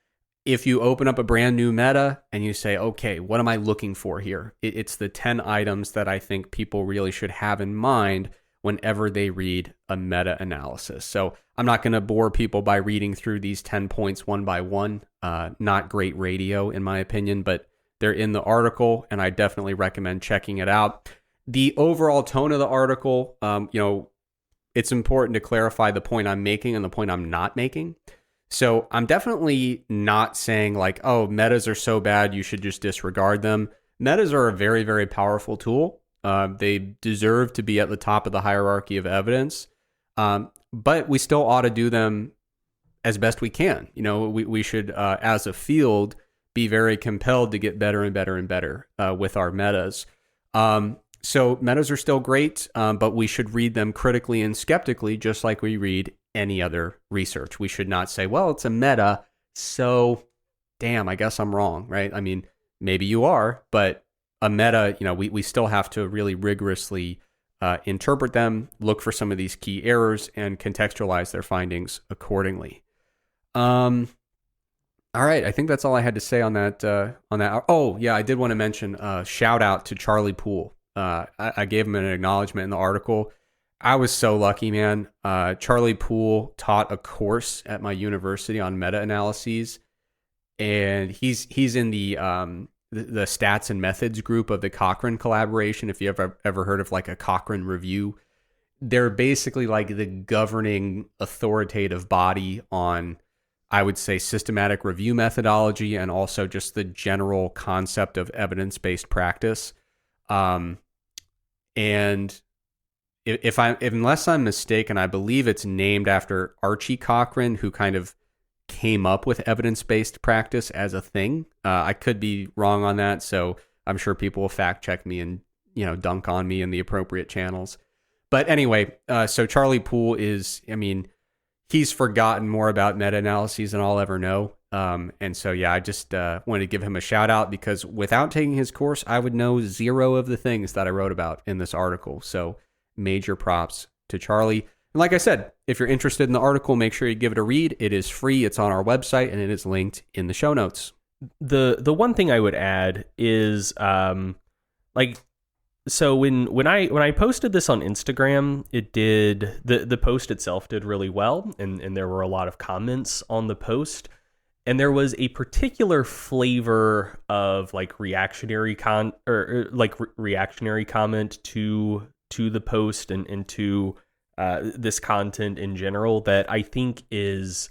if you open up a brand new meta and you say, okay, what am I looking for here? It's the 10 items that I think people really should have in mind whenever they read a meta-analysis. So I'm not going to bore people by reading through these 10 points one by one. Not great radio, in my opinion, but they're in the article, and I definitely recommend checking it out. The overall tone of the article, it's important to clarify the point I'm making and the point I'm not making. So I'm definitely not saying like, oh, metas are so bad, you should just disregard them. Metas are a very, very powerful tool. They deserve to be at the top of the hierarchy of evidence. But we still ought to do them as best we can. We should, as a field, be very compelled to get better and better and better with our metas. So metas are still great, but we should read them critically and skeptically, just like we read any other research. We should not say, well, it's a meta, so damn, I guess I'm wrong, right? I mean, maybe you are, but a meta, we still have to really rigorously interpret them, look for some of these key errors, and contextualize their findings accordingly. All right, I think that's all I had to say on that. Oh, yeah, I did want to mention shout out to Charlie Poole. I gave him an acknowledgement in the article. I was so lucky, man. Charlie Poole taught a course at my university on meta-analyses, and he's in the stats and methods group of the Cochrane collaboration. If you ever heard of like a Cochrane review, they're basically like the governing authoritative body on, I would say, systematic review methodology and also just the general concept of evidence-based practice. And unless I'm mistaken, I believe it's named after Archie Cochrane, who kind of came up with evidence-based practice as a thing. I could be wrong on that, so I'm sure people will fact check me and dunk on me in the appropriate channels. But anyway, so Charlie Poole he's forgotten more about meta-analyses than I'll ever know. And so, yeah, I just wanted to give him a shout out because without taking his course, I would know zero of the things that I wrote about in this article. So major props to Charlie. And like I said, if you're interested in the article, make sure you give it a read. It is free. It's on our website and it is linked in the show notes.
The one thing I would add is so when I posted this on Instagram, it did the post itself did really well, and there were a lot of comments on the post, and there was a particular flavor of like reactionary reactionary comment to the post and to this content in general that I think is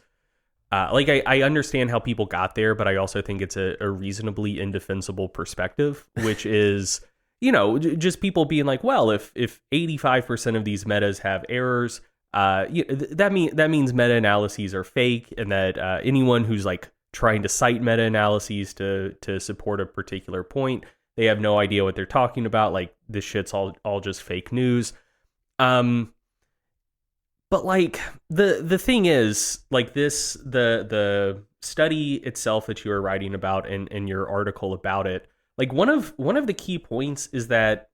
I understand how people got there, but I also think it's a reasonably indefensible perspective, which is just people being like, well, if 85% of these metas have errors, that means meta-analyses are fake, and that anyone who's like trying to cite meta-analyses to support a particular point, they have no idea what they're talking about. Like, this shit's all just fake news. But like the thing is, like, the study itself that you were writing about in your article about it, like one of the key points is that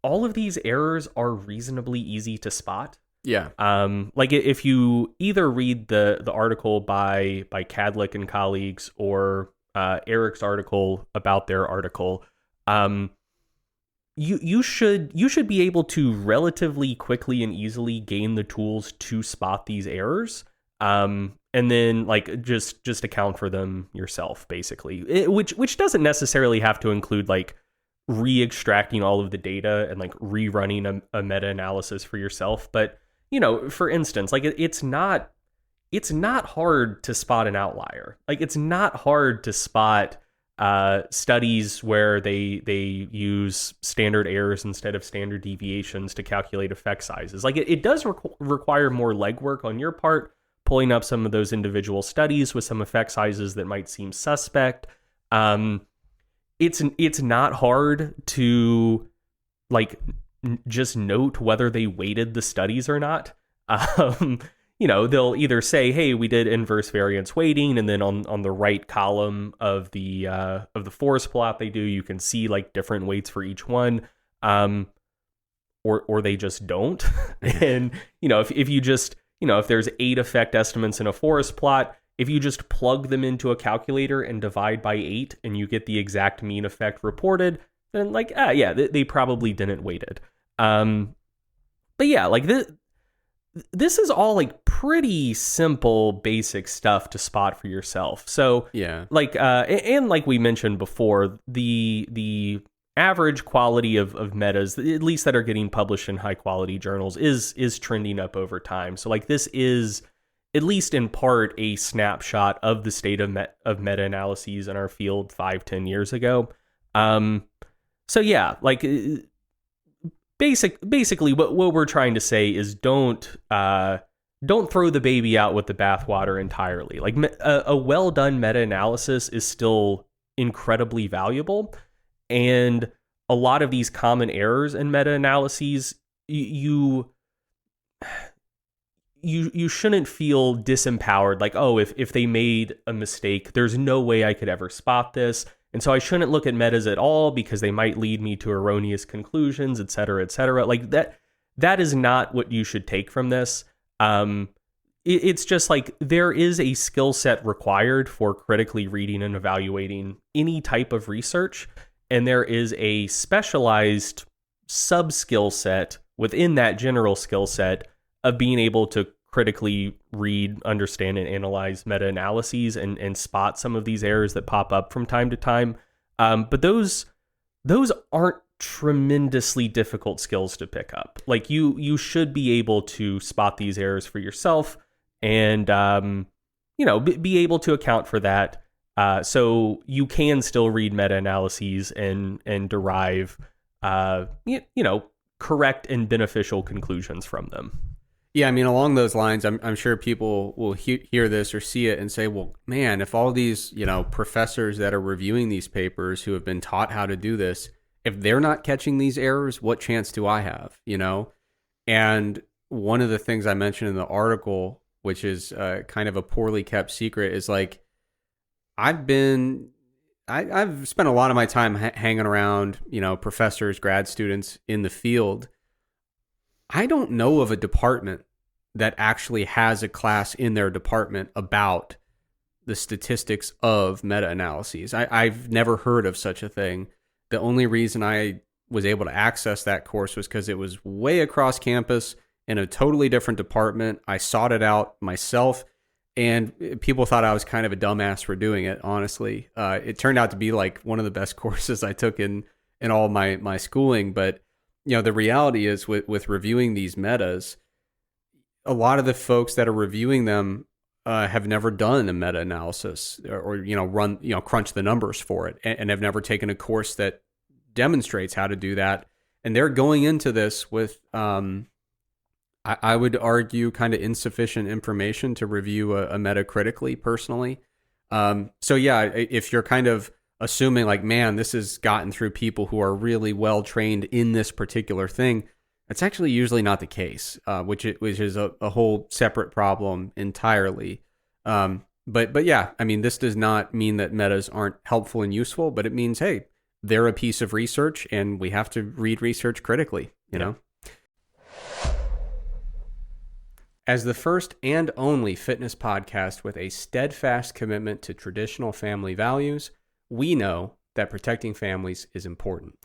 all of these errors are reasonably easy to spot.
Yeah.
Like if you either read the article by Cadlick and colleagues or Eric's article about their article, you should be able to relatively quickly and easily gain the tools to spot these errors. And then like just account for them yourself, basically. Which doesn't necessarily have to include like re-extracting all of the data and like rerunning a meta-analysis for yourself. But for instance, like it's not hard to spot an outlier. Like it's not hard to spot studies where they use standard errors instead of standard deviations to calculate effect sizes. Like it does require more legwork on your part, pulling up some of those individual studies with some effect sizes that might seem suspect. It's not hard to like just note whether they weighted the studies or not. They'll either say, hey, we did inverse variance weighting, and then on the right column of the forest plot they do, you can see like different weights for each one. Or they just don't. And if you just if there's 8 effect estimates in a forest plot, if you just plug them into a calculator and divide by 8 and you get the exact mean effect reported, then like, they probably didn't weight it. But yeah, like this is all like pretty simple, basic stuff to spot for yourself. So
yeah,
like, and like we mentioned before, the average quality of metas, at least that are getting published in high quality journals, is trending up over time. So like this is at least in part, a snapshot of the state of meta-analyses in our field 5-10 years ago. So yeah, like basically what we're trying to say is don't throw the baby out with the bathwater entirely. Like a well done meta-analysis is still incredibly valuable, and a lot of these common errors in meta-analyses, you shouldn't feel disempowered, like, oh, if they made a mistake, there's no way I could ever spot this, and so I shouldn't look at metas at all because they might lead me to erroneous conclusions, et cetera, et cetera. Like that is not what you should take from this. It's just like there is a skill set required for critically reading and evaluating any type of research, and there is a specialized sub-skill set within that general skill set of being able to critically read, understand, and analyze meta-analyses and spot some of these errors that pop up from time to time. But those aren't tremendously difficult skills to pick up. Like you should be able to spot these errors for yourself and be able to account for that. So you can still read meta-analyses and derive correct and beneficial conclusions from them.
Yeah, I mean, along those lines, I'm sure people will hear this or see it and say, well, man, if all these, professors that are reviewing these papers who have been taught how to do this, if they're not catching these errors, what chance do I have, And one of the things I mentioned in the article, which is kind of a poorly kept secret, is like, I've spent a lot of my time hanging around, professors, grad students in the field. I don't know of a department that actually has a class in their department about the statistics of meta-analyses. I've never heard of such a thing. The only reason I was able to access that course was because it was way across campus in a totally different department. I sought it out myself, and people thought I was kind of a dumbass for doing it, honestly. It turned out to be like one of the best courses I took in all my schooling, but the reality is with reviewing these metas, a lot of the folks that are reviewing them have never done a meta-analysis or crunch the numbers for it and have never taken a course that demonstrates how to do that. And they're going into this with, I would argue, kind of insufficient information to review a meta critically, personally. So yeah, if you're kind of assuming like, man, this has gotten through people who are really well trained in this particular thing, that's actually usually not the case, which is a whole separate problem entirely. But yeah, I mean, this does not mean that metas aren't helpful and useful, but it means, hey, they're a piece of research and we have to read research critically, you know? As the first and only fitness podcast with a steadfast commitment to traditional family values, we know that protecting families is important.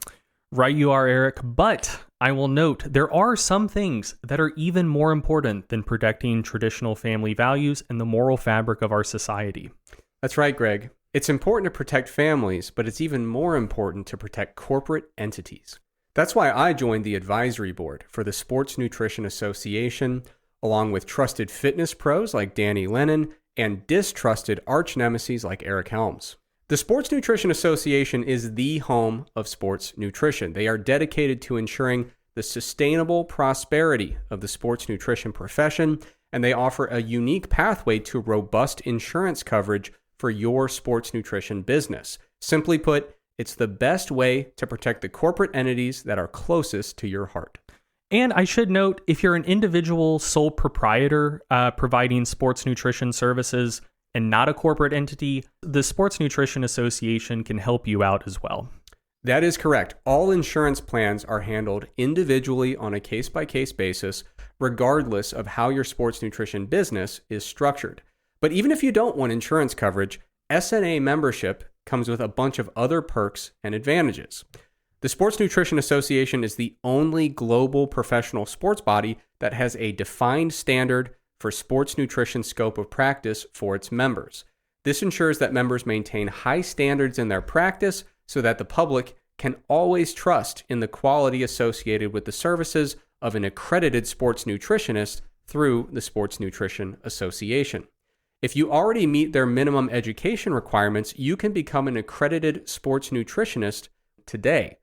Right you are, Eric, but I will note there are some things that are even more important than protecting traditional family values and the moral fabric of our society.
That's right, Greg. It's important to protect families, but it's even more important to protect corporate entities. That's why I joined the advisory board for the Sports Nutrition Association, along with trusted fitness pros like Danny Lennon and distrusted arch nemesis like Eric Helms. The Sports Nutrition Association is the home of sports nutrition. They are dedicated to ensuring the sustainable prosperity of the sports nutrition profession, and they offer a unique pathway to robust insurance coverage for your sports nutrition business. Simply put, it's the best way to protect the corporate entities that are closest to your heart.
And I should note, if you're an individual sole proprietor providing sports nutrition services and not a corporate entity, the Sports Nutrition Association can help you out as well.
That is correct. All insurance plans are handled individually on a case-by-case basis, regardless of how your sports nutrition business is structured. But even if you don't want insurance coverage, SNA membership comes with a bunch of other perks and advantages. The Sports Nutrition Association is the only global professional sports body that has a defined standard for sports nutrition scope of practice for its members. This ensures that members maintain high standards in their practice so that the public can always trust in the quality associated with the services of an accredited sports nutritionist through the Sports Nutrition Association. If you already meet their minimum education requirements, you can become an accredited sports nutritionist today.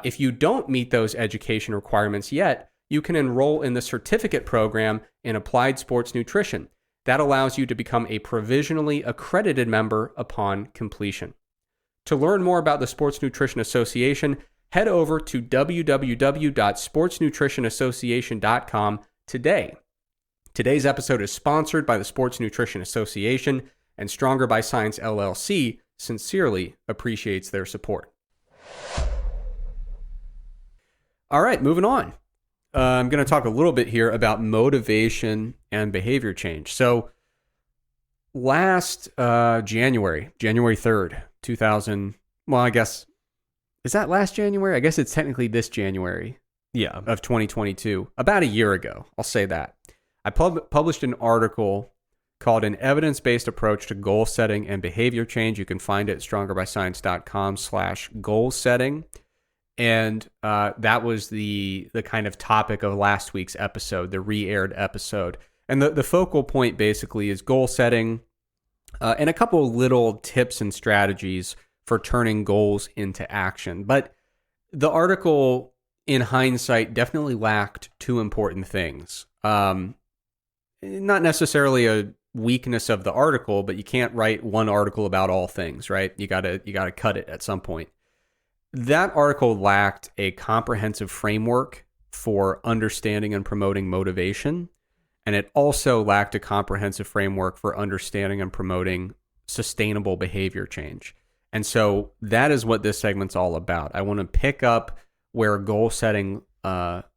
If you don't meet those education requirements yet, you can enroll in the certificate program in applied sports nutrition. That allows you to become a provisionally accredited member upon completion. To learn more about the Sports Nutrition Association, head over to www.sportsnutritionassociation.com today. Today's episode is sponsored by the Sports Nutrition Association, and Stronger by Science LLC sincerely appreciates their support. All right, moving on. I'm going to talk a little bit here about motivation and behavior change. So last January 3rd, 2000, well, I guess, is that last January? I guess it's technically this January of 2022, about a year ago. I'll say that. I published an article called An Evidence-Based Approach to Goal Setting and Behavior Change. You can find it at strongerbyscience.com/goal setting. And that was the kind of topic of last week's episode, the re-aired episode. And the focal point basically is goal setting and a couple of little tips and strategies for turning goals into action. But the article, in hindsight, definitely lacked two important things. Not necessarily a weakness of the article, but you can't write one article about all things, right? You gotta cut it at some point. That article lacked a comprehensive framework for understanding and promoting motivation, and it also lacked a comprehensive framework for understanding and promoting sustainable behavior change. And so that is what this segment's all about. I want to pick up where goal setting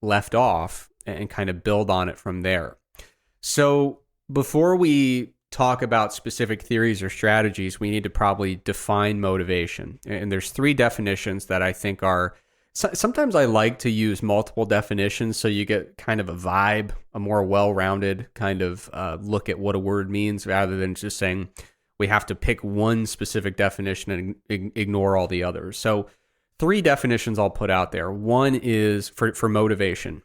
left off and kind of build on it from there. So before we talk about specific theories or strategies, we need to probably define motivation. And there's three definitions that I think are, sometimes I like to use multiple definitions so you get kind of a vibe, a more well-rounded kind of look at what a word means, rather than just saying we have to pick one specific definition and ignore all the others. So three definitions I'll put out there. One is for motivation: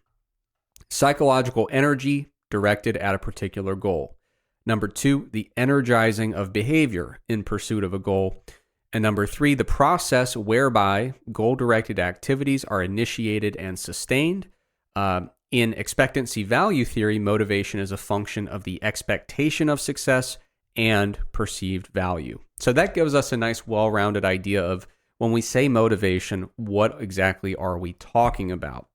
psychological energy directed at a particular goal. Number two, the energizing of behavior in pursuit of a goal. And number three, the process whereby goal-directed activities are initiated and sustained. In expectancy value theory, motivation is a function of the expectation of success and perceived value. So that gives us a nice, well-rounded idea of when we say motivation, what exactly are we talking about?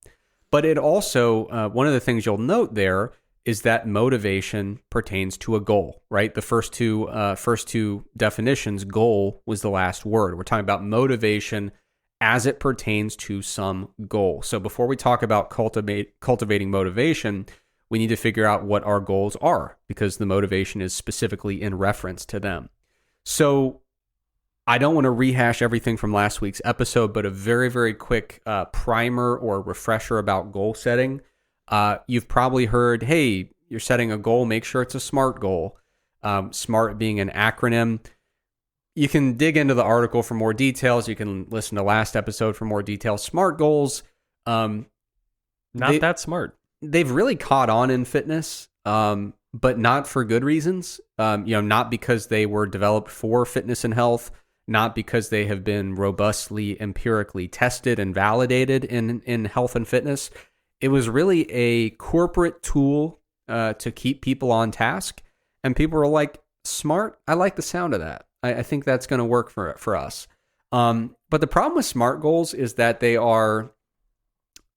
But it also, one of the things you'll note there is that motivation pertains to a goal, right? The first two definitions, goal was the last word. We're talking about motivation as it pertains to some goal. So before we talk about cultivating motivation, we need to figure out what our goals are, because the motivation is specifically in reference to them. So I don't want to rehash everything from last week's episode, but a very, very quick primer or refresher about goal setting. You've probably heard, hey, you're setting a goal, make sure it's a SMART goal. SMART being an acronym. You can dig into the article for more details. You can listen to last episode for more details. SMART goals,
not that smart.
They've really caught on in fitness, but not for good reasons. Not because they were developed for fitness and health, not because they have been robustly empirically tested and validated in health and fitness. It was really a corporate tool to keep people on task. And people were like, SMART, I like the sound of that. I think that's going to work for us. But the problem with SMART goals is that they are,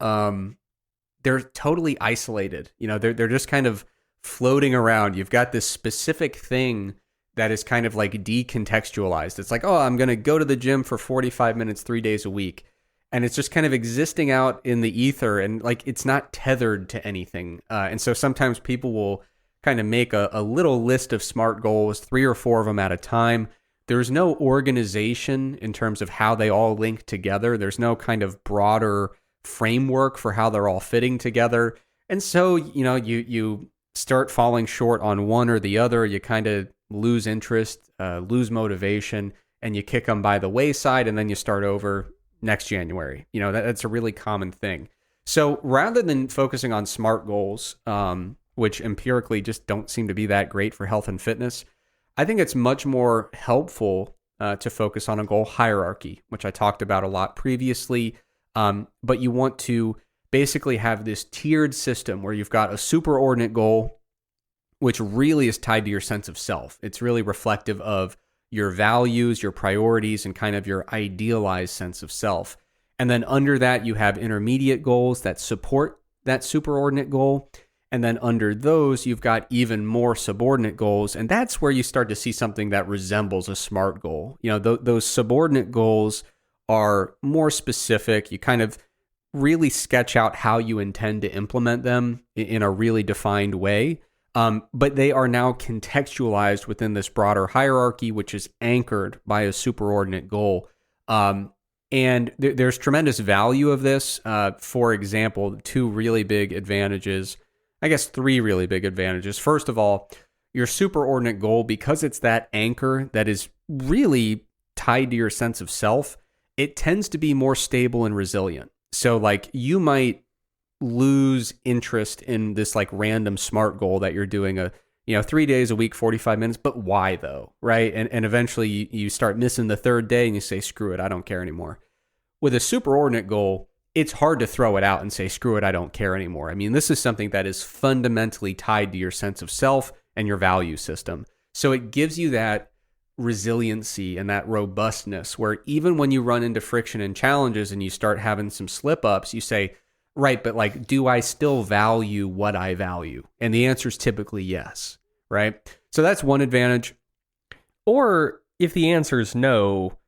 they're totally isolated. They're just kind of floating around. You've got this specific thing that is kind of like decontextualized. It's like, oh, I'm going to go to the gym for 45 minutes, 3 days a week. And it's just kind of existing out in the ether, and like it's not tethered to anything. And so sometimes people will kind of make a little list of SMART goals, 3 or 4 of them at a time. There's no organization in terms of how they all link together. There's no kind of broader framework for how they're all fitting together. And so, you start falling short on one or the other. You kind of lose interest, lose motivation, and you kick them by the wayside, and then you start over next January. That's a really common thing. So rather than focusing on SMART goals, which empirically just don't seem to be that great for health and fitness. I think it's much more helpful to focus on a goal hierarchy, which I talked about a lot previously. But you want to basically have this tiered system where you've got a superordinate goal, which really is tied to your sense of self. It's really reflective of your values, your priorities, and kind of your idealized sense of self. And then under that, you have intermediate goals that support that superordinate goal. And then under those, you've got even more subordinate goals. And that's where you start to see something that resembles a SMART goal. You know, those subordinate goals are more specific. You kind of really sketch out how you intend to implement them in a really defined way. But they are now contextualized within this broader hierarchy, which is anchored by a superordinate goal. And there's tremendous value of this. For example, two really big advantages, I guess three really big advantages. First of all, your superordinate goal, because it's that anchor that is really tied to your sense of self, it tends to be more stable and resilient. So like you might lose interest in this like random SMART goal that you're doing 3 days a week, 45 minutes, but why though, right? And eventually you start missing the third day and you say, screw it, I don't care anymore. With a superordinate goal, it's hard to throw it out and say, screw it, I don't care anymore. I mean, this is something that is fundamentally tied to your sense of self and your value system. So it gives you that resiliency and that robustness where even when you run into friction and challenges and you start having some slip ups, you say, right, but like, do I still value what I value? And the answer is typically yes, right? So that's one advantage.
Or if the answer is no,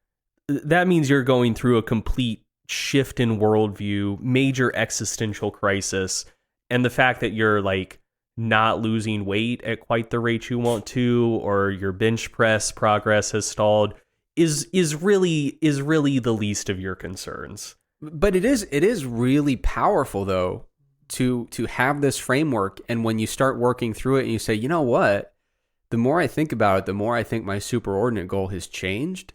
that means you're going through a complete shift in worldview, major existential crisis, and the fact that you're like not losing weight at quite the rate you want to, or your bench press progress has stalled, is really the least of your concerns.
But it is really powerful though to have this framework, and when you start working through it and you say, you know what, the more I think about it, the more I think my superordinate goal has changed.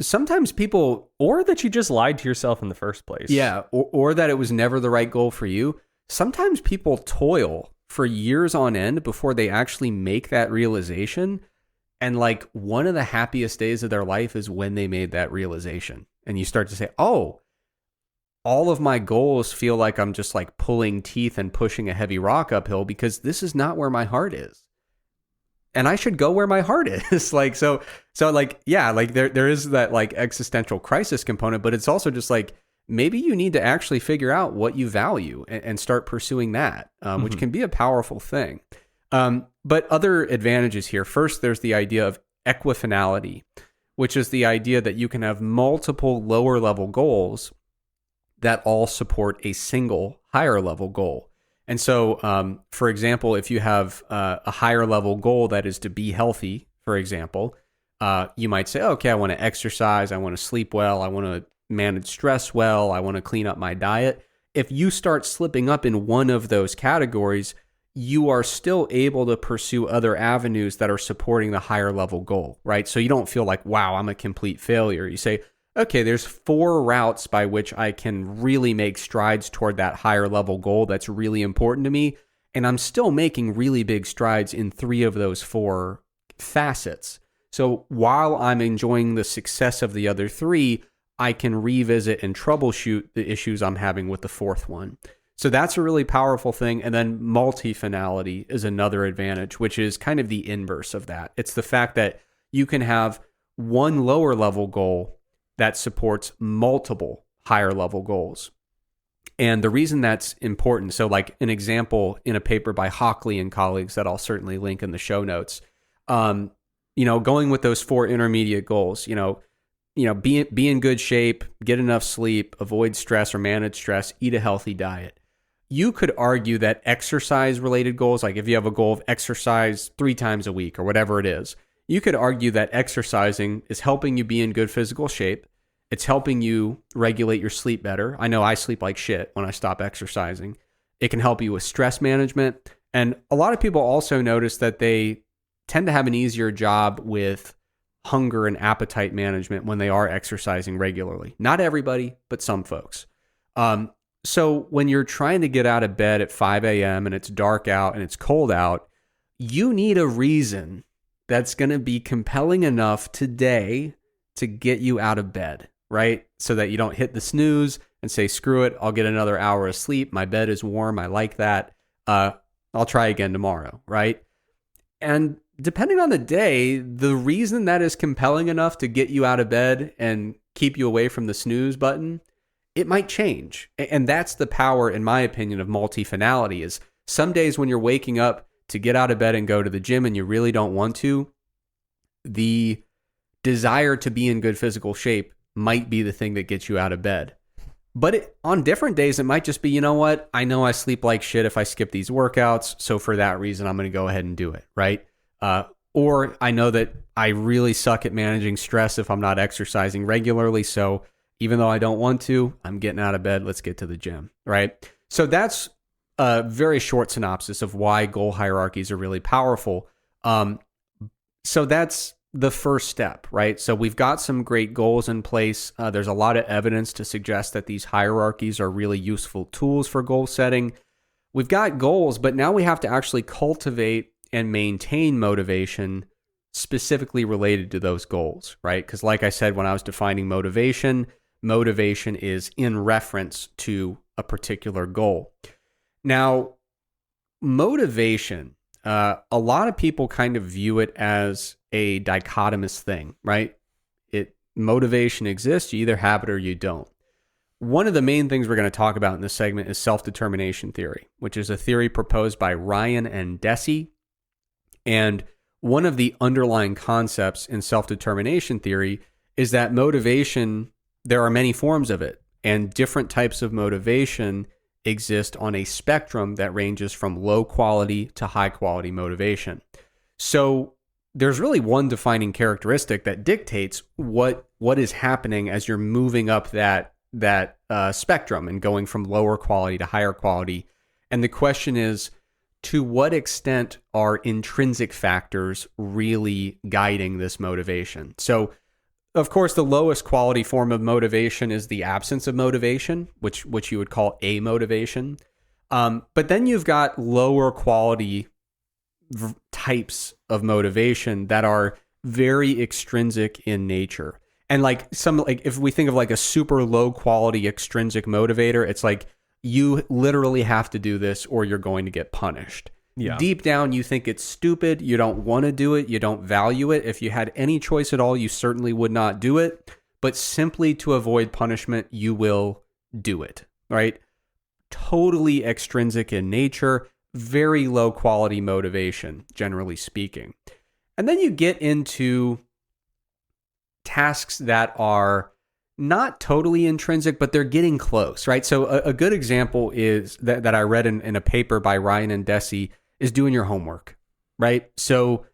Sometimes people...
Or that you just lied to yourself in the first place.
Yeah, or that it was never the right goal for you. Sometimes people toil for years on end before they actually make that realization. And like one of the happiest days of their life is when they made that realization. And you start to say, oh, all of my goals feel like I'm just like pulling teeth and pushing a heavy rock uphill because this is not where my heart is. And I should go where my heart is. Like, so like, yeah, like there is that like existential crisis component, but it's also just like, maybe you need to actually figure out what you value and start pursuing that, which can be a powerful thing. But other advantages here. First, there's the idea of equifinality, which is the idea that you can have multiple lower level goals that all support a single higher level goal. And so, for example, if you have a higher level goal that is to be healthy, for example, you might say, okay, I want to exercise, I want to sleep well, I want to manage stress well, I want to clean up my diet. If you start slipping up in one of those categories, you are still able to pursue other avenues that are supporting the higher level goal, right? So you don't feel like, wow, I'm a complete failure. You say, okay, there's 4 routes by which I can really make strides toward that higher level goal that's really important to me. And I'm still making really big strides in 3 of those 4 facets. So while I'm enjoying the success of the other 3, I can revisit and troubleshoot the issues I'm having with the 4th one. So that's a really powerful thing. And then multifinality is another advantage, which is kind of the inverse of that. It's the fact that you can have one lower level goal that supports multiple higher level goals. And the reason that's important, so like an example in a paper by Hockley and colleagues that I'll certainly link in the show notes, going with those 4 intermediate goals, be in good shape, get enough sleep, avoid stress or manage stress, eat a healthy diet. You could argue that exercise related goals, like if you have a goal of exercise 3 times a week or whatever it is, you could argue that exercising is helping you be in good physical shape. It's helping you regulate your sleep better. I know I sleep like shit when I stop exercising. It can help you with stress management. And a lot of people also notice that they tend to have an easier job with hunger and appetite management when they are exercising regularly. Not everybody, but some folks. So when you're trying to get out of bed at 5 a.m. and it's dark out and it's cold out, you need a reason that's going to be compelling enough today to get you out of bed, right? So that you don't hit the snooze and say, screw it, I'll get another hour of sleep. My bed is warm. I like that. I'll try again tomorrow, right? And depending on the day, the reason that is compelling enough to get you out of bed and keep you away from the snooze button, it might change. And that's the power, in my opinion, of multi-finality is some days when you're waking up to get out of bed and go to the gym and you really don't want to, the desire to be in good physical shape might be the thing that gets you out of bed. But on different days, it might just be, you know what? I know I sleep like shit if I skip these workouts. So for that reason, I'm going to go ahead and do it, right? Or I know that I really suck at managing stress if I'm not exercising regularly. So even though I don't want to, I'm getting out of bed. Let's get to the gym, right? So that's a very short synopsis of why goal hierarchies are really powerful. So that's the first step, right? So we've got some great goals in place. There's a lot of evidence to suggest that these hierarchies are really useful tools for goal setting. We've got goals, but now we have to actually cultivate and maintain motivation specifically related to those goals, right? Because like I said, when I was defining motivation, motivation is in reference to a particular goal. Now, motivation, a lot of people kind of view it as a dichotomous thing, right? Motivation exists, you either have it or you don't. One of the main things we're going to talk about in this segment is self-determination theory, which is a theory proposed by Ryan and Deci. And one of the underlying concepts in self-determination theory is that motivation, there are many forms of it, and different types of motivation exist on a spectrum that ranges from low quality to high quality motivation. So there's really one defining characteristic that dictates what is happening as you're moving up that spectrum and going from lower quality to higher quality. And the question is, to what extent are intrinsic factors really guiding this motivation? So, of course, the lowest quality form of motivation is the absence of motivation, which you would call amotivation. But then you've got lower quality types of motivation that are very extrinsic in nature. And if we think of like a super low quality extrinsic motivator, it's like you literally have to do this or you're going to get punished. Yeah. Deep down, you think it's stupid. You don't want to do it. You don't value it. If you had any choice at all, you certainly would not do it. But simply to avoid punishment, you will do it, right? Totally extrinsic in nature, very low quality motivation, generally speaking. And then you get into tasks that are not totally intrinsic, but they're getting close, right? So a good example is that I read in a paper by Ryan and Deci is doing your homework, right? So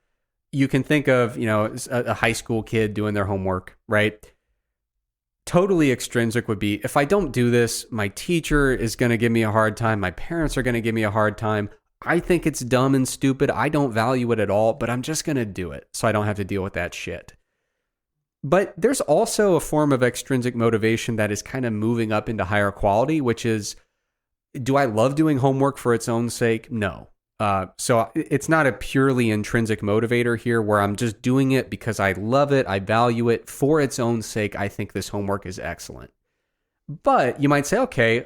you can think of, a high school kid doing their homework, right? Totally extrinsic would be, if I don't do this, my teacher is going to give me a hard time. My parents are going to give me a hard time. I think it's dumb and stupid. I don't value it at all, but I'm just going to do it so I don't have to deal with that shit. But there's also a form of extrinsic motivation that is kind of moving up into higher quality, which is, do I love doing homework for its own sake? No. So it's not a purely intrinsic motivator here where I'm just doing it because I love it, I value it for its own sake. I think this homework is excellent. But you might say, okay,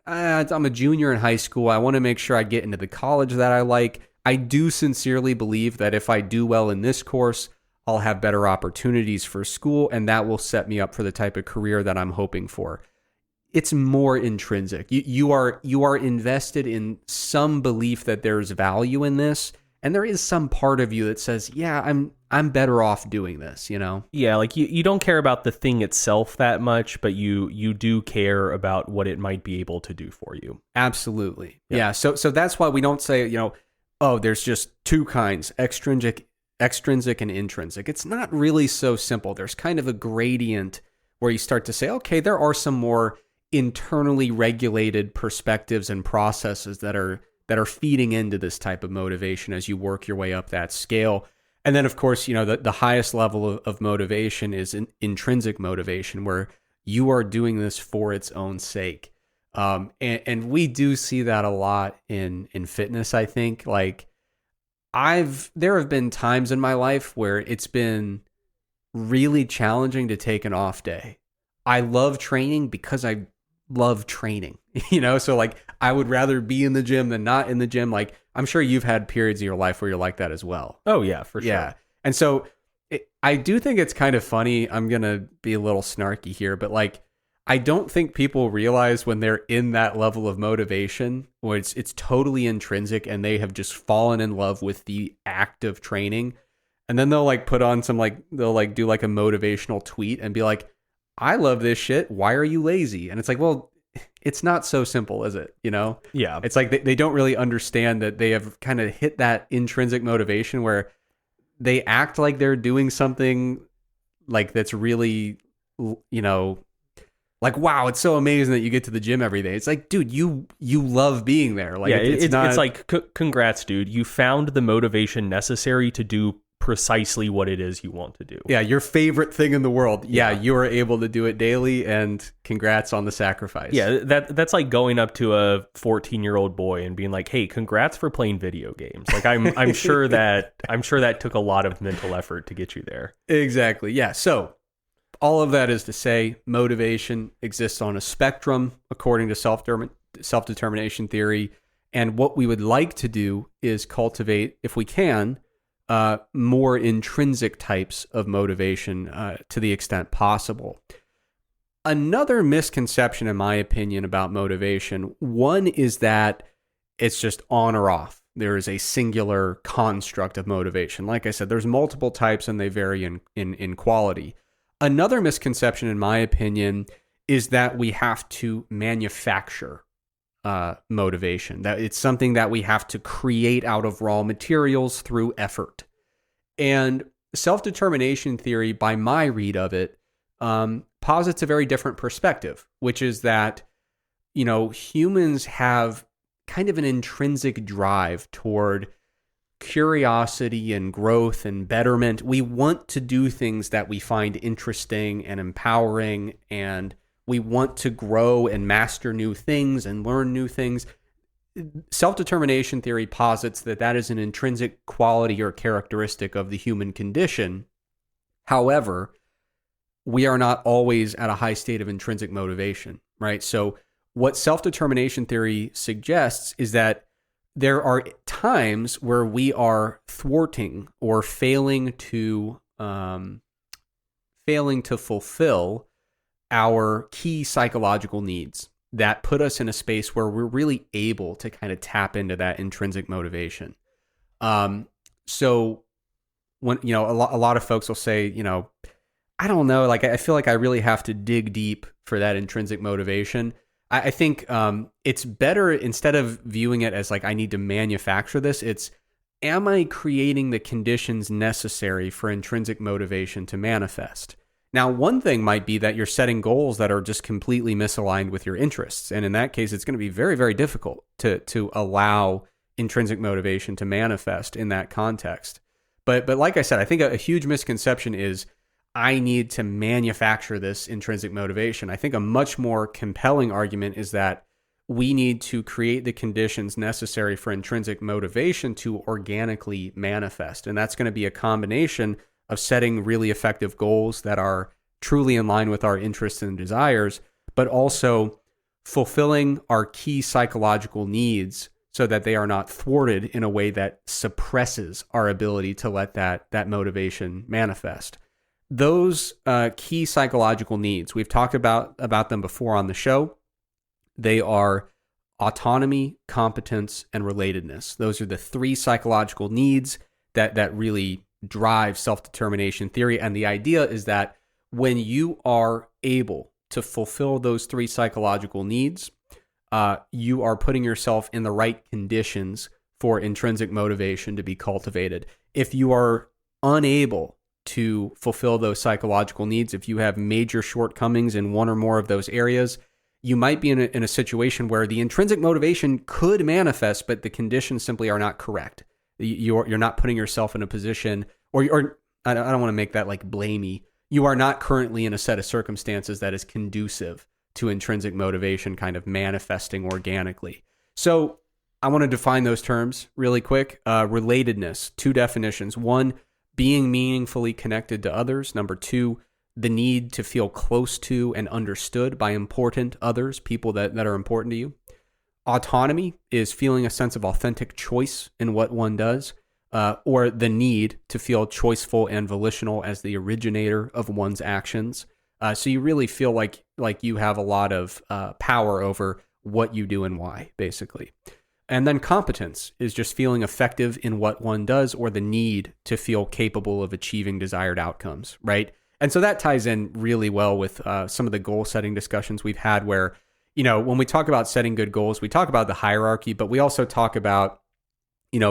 I'm a junior in high school. I want to make sure I get into the college that I like. I do sincerely believe that if I do well in this course, I'll have better opportunities for school, and that will set me up for the type of career that I'm hoping for. It's more intrinsic. You are invested in some belief that there's value in this, and there is some part of you that says, yeah, I'm better off doing this,
Yeah, like you don't care about the thing itself that much, but you do care about what it might be able to do for you.
Absolutely. Yeah. So that's why we don't say, oh, there's just two kinds, extrinsic and intrinsic. It's not really so simple. There's kind of a gradient where you start to say, okay, there are some more internally regulated perspectives and processes that are feeding into this type of motivation as you work your way up that scale. And then, of course, the highest level of motivation is an intrinsic motivation where you are doing this for its own sake. And we do see that a lot in fitness, I think. Like there have been times in my life where it's been really challenging to take an off day. I love training because I love training, so like I would rather be in the gym than not in the gym. Like I'm sure you've had periods in your life where you're like that as well.
Oh yeah, for sure.
Yeah. And so I do think it's kind of funny. I'm going to be a little snarky here, but like, I don't think people realize when they're in that level of motivation where it's totally intrinsic and they have just fallen in love with the act of training. And then they'll like put on they'll like do like a motivational tweet and be like, I love this shit. Why are you lazy? And it's like, well, it's not so simple, is it?
Yeah.
It's like they don't really understand that they have kind of hit that intrinsic motivation where they act like they're doing something like that's really, like, wow, it's so amazing that you get to the gym every day. It's like, dude, you love being there. Like,
yeah,
it's not...
it's like, congrats, dude. You found the motivation necessary to do precisely what it is you want to do.
Yeah, your favorite thing in the world. Yeah, you are able to do it daily, and congrats on the sacrifice.
Yeah, that's like going up to a 14-year-old boy and being like, "Hey, congrats for playing video games." Like I'm sure that took a lot of mental effort to get you there.
Exactly. Yeah. So all of that is to say, motivation exists on a spectrum according to self-determination theory, and what we would like to do is cultivate, if we can, more intrinsic types of motivation to the extent possible. Another misconception, in my opinion, about motivation, one is that it's just on or off. There is a singular construct of motivation. Like I said, there's multiple types and they vary in quality. Another misconception, in my opinion, is that we have to manufacture motivation, that it's something that we have to create out of raw materials through effort. And self-determination theory, by my read of it, posits a very different perspective, which is that, humans have kind of an intrinsic drive toward curiosity and growth and betterment. We want to do things that we find interesting and empowering, and we want to grow and master new things and learn new things. Self-determination theory posits that is an intrinsic quality or characteristic of the human condition. However, we are not always at a high state of intrinsic motivation, right? So what self-determination theory suggests is that there are times where we are thwarting or failing to fulfill our key psychological needs that put us in a space where we're really able to kind of tap into that intrinsic motivation. So when, a lot of folks will say, I don't know, like, I feel like I really have to dig deep for that intrinsic motivation. I think it's better, instead of viewing it as like, I need to manufacture this, it's, am I creating the conditions necessary for intrinsic motivation to manifest? Now, one thing might be that you're setting goals that are just completely misaligned with your interests. And in that case, it's going to be very, very difficult to allow intrinsic motivation to manifest in that context. But like I said, I think a huge misconception is I need to manufacture this intrinsic motivation. I think a much more compelling argument is that we need to create the conditions necessary for intrinsic motivation to organically manifest. And that's going to be a combination of setting really effective goals that are truly in line with our interests and desires, but also fulfilling our key psychological needs so that they are not thwarted in a way that suppresses our ability to let that motivation manifest. Those key psychological needs, we've talked about them before on the show. They are autonomy, competence, and relatedness. Those are the three psychological needs that really drive self-determination theory. And the idea is that when you are able to fulfill those three psychological needs, you are putting yourself in the right conditions for intrinsic motivation to be cultivated. If you are unable to fulfill those psychological needs, if you have major shortcomings in one or more of those areas, you might be in a situation where the intrinsic motivation could manifest, but the conditions simply are not correct. You're not putting yourself in a position, or I don't want to make that like blamey. You are not currently in a set of circumstances that is conducive to intrinsic motivation kind of manifesting organically. So I want to define those terms really quick. Relatedness, two definitions. One, being meaningfully connected to others. Number two, the need to feel close to and understood by important others, people that are important to you. Autonomy is feeling a sense of authentic choice in what one does, or the need to feel choiceful and volitional as the originator of one's actions. So you really feel like you have a lot of power over what you do and why, basically. And then competence is just feeling effective in what one does, or the need to feel capable of achieving desired outcomes, right? And so that ties in really well with some of the goal setting discussions we've had where, when we talk about setting good goals, we talk about the hierarchy, but we also talk about,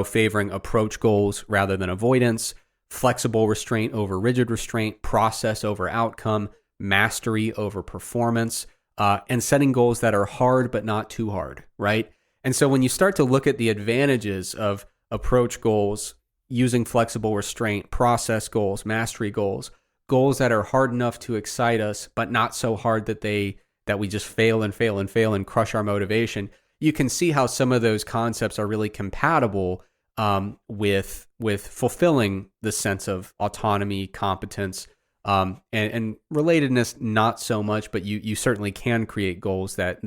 favoring approach goals rather than avoidance, flexible restraint over rigid restraint, process over outcome, mastery over performance, and setting goals that are hard but not too hard, right? And so when you start to look at the advantages of approach goals, using flexible restraint, process goals, mastery goals, goals that are hard enough to excite us, but not so hard that we just fail and crush our motivation, you can see how some of those concepts are really compatible with fulfilling the sense of autonomy, competence, and relatedness. Not so much, but you certainly can create goals that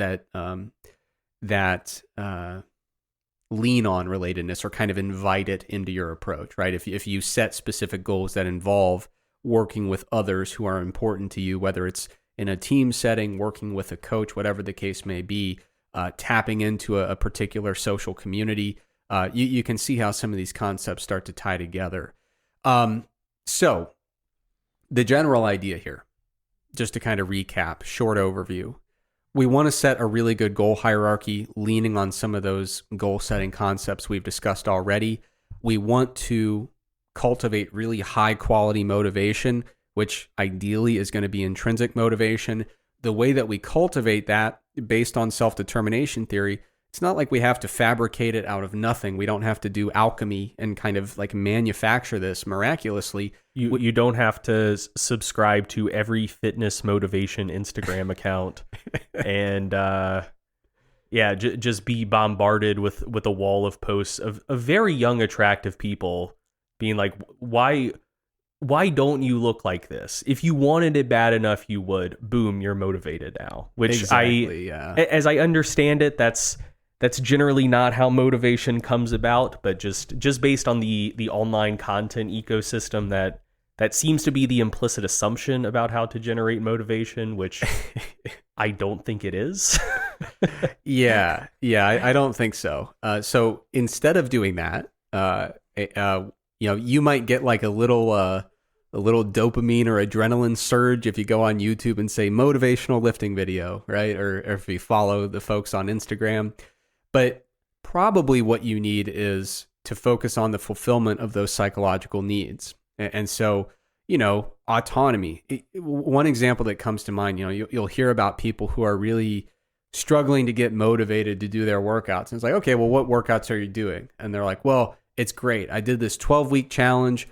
lean on relatedness or kind of invite it into your approach, right? If you set specific goals that involve working with others who are important to you, whether it's in a team setting, working with a coach, whatever the case may be, tapping into a particular social community, you can see how some of these concepts start to tie together. So the general idea here, just to kind of recap, short overview, we want to set a really good goal hierarchy, leaning on some of those goal setting concepts we've discussed already. We want to cultivate really high quality motivation, which ideally is going to be intrinsic motivation. The way that we cultivate that based on self-determination theory, it's not like we have to fabricate it out of nothing. We don't have to do alchemy and kind of like manufacture this miraculously.
You don't have to subscribe to every fitness motivation Instagram account and just be bombarded with a wall of posts of very young, attractive people being like, why don't you look like this? If you wanted it bad enough, you would. Boom, you're motivated now. Which
exactly,
as I understand it, that's generally not how motivation comes about, but just based on the online content ecosystem that seems to be the implicit assumption about how to generate motivation, which I don't think it is.
Yeah, I don't think so. So instead of doing that, you might get like a little dopamine or adrenaline surge if you go on YouTube and say motivational lifting video, right? Or if you follow the folks on Instagram. But probably what you need is to focus on the fulfillment of those psychological needs. And so, autonomy. One example that comes to mind, you'll hear about people who are really struggling to get motivated to do their workouts. And it's like, okay, well, what workouts are you doing? And they're like, well, it's great. I did this 12-week challenge.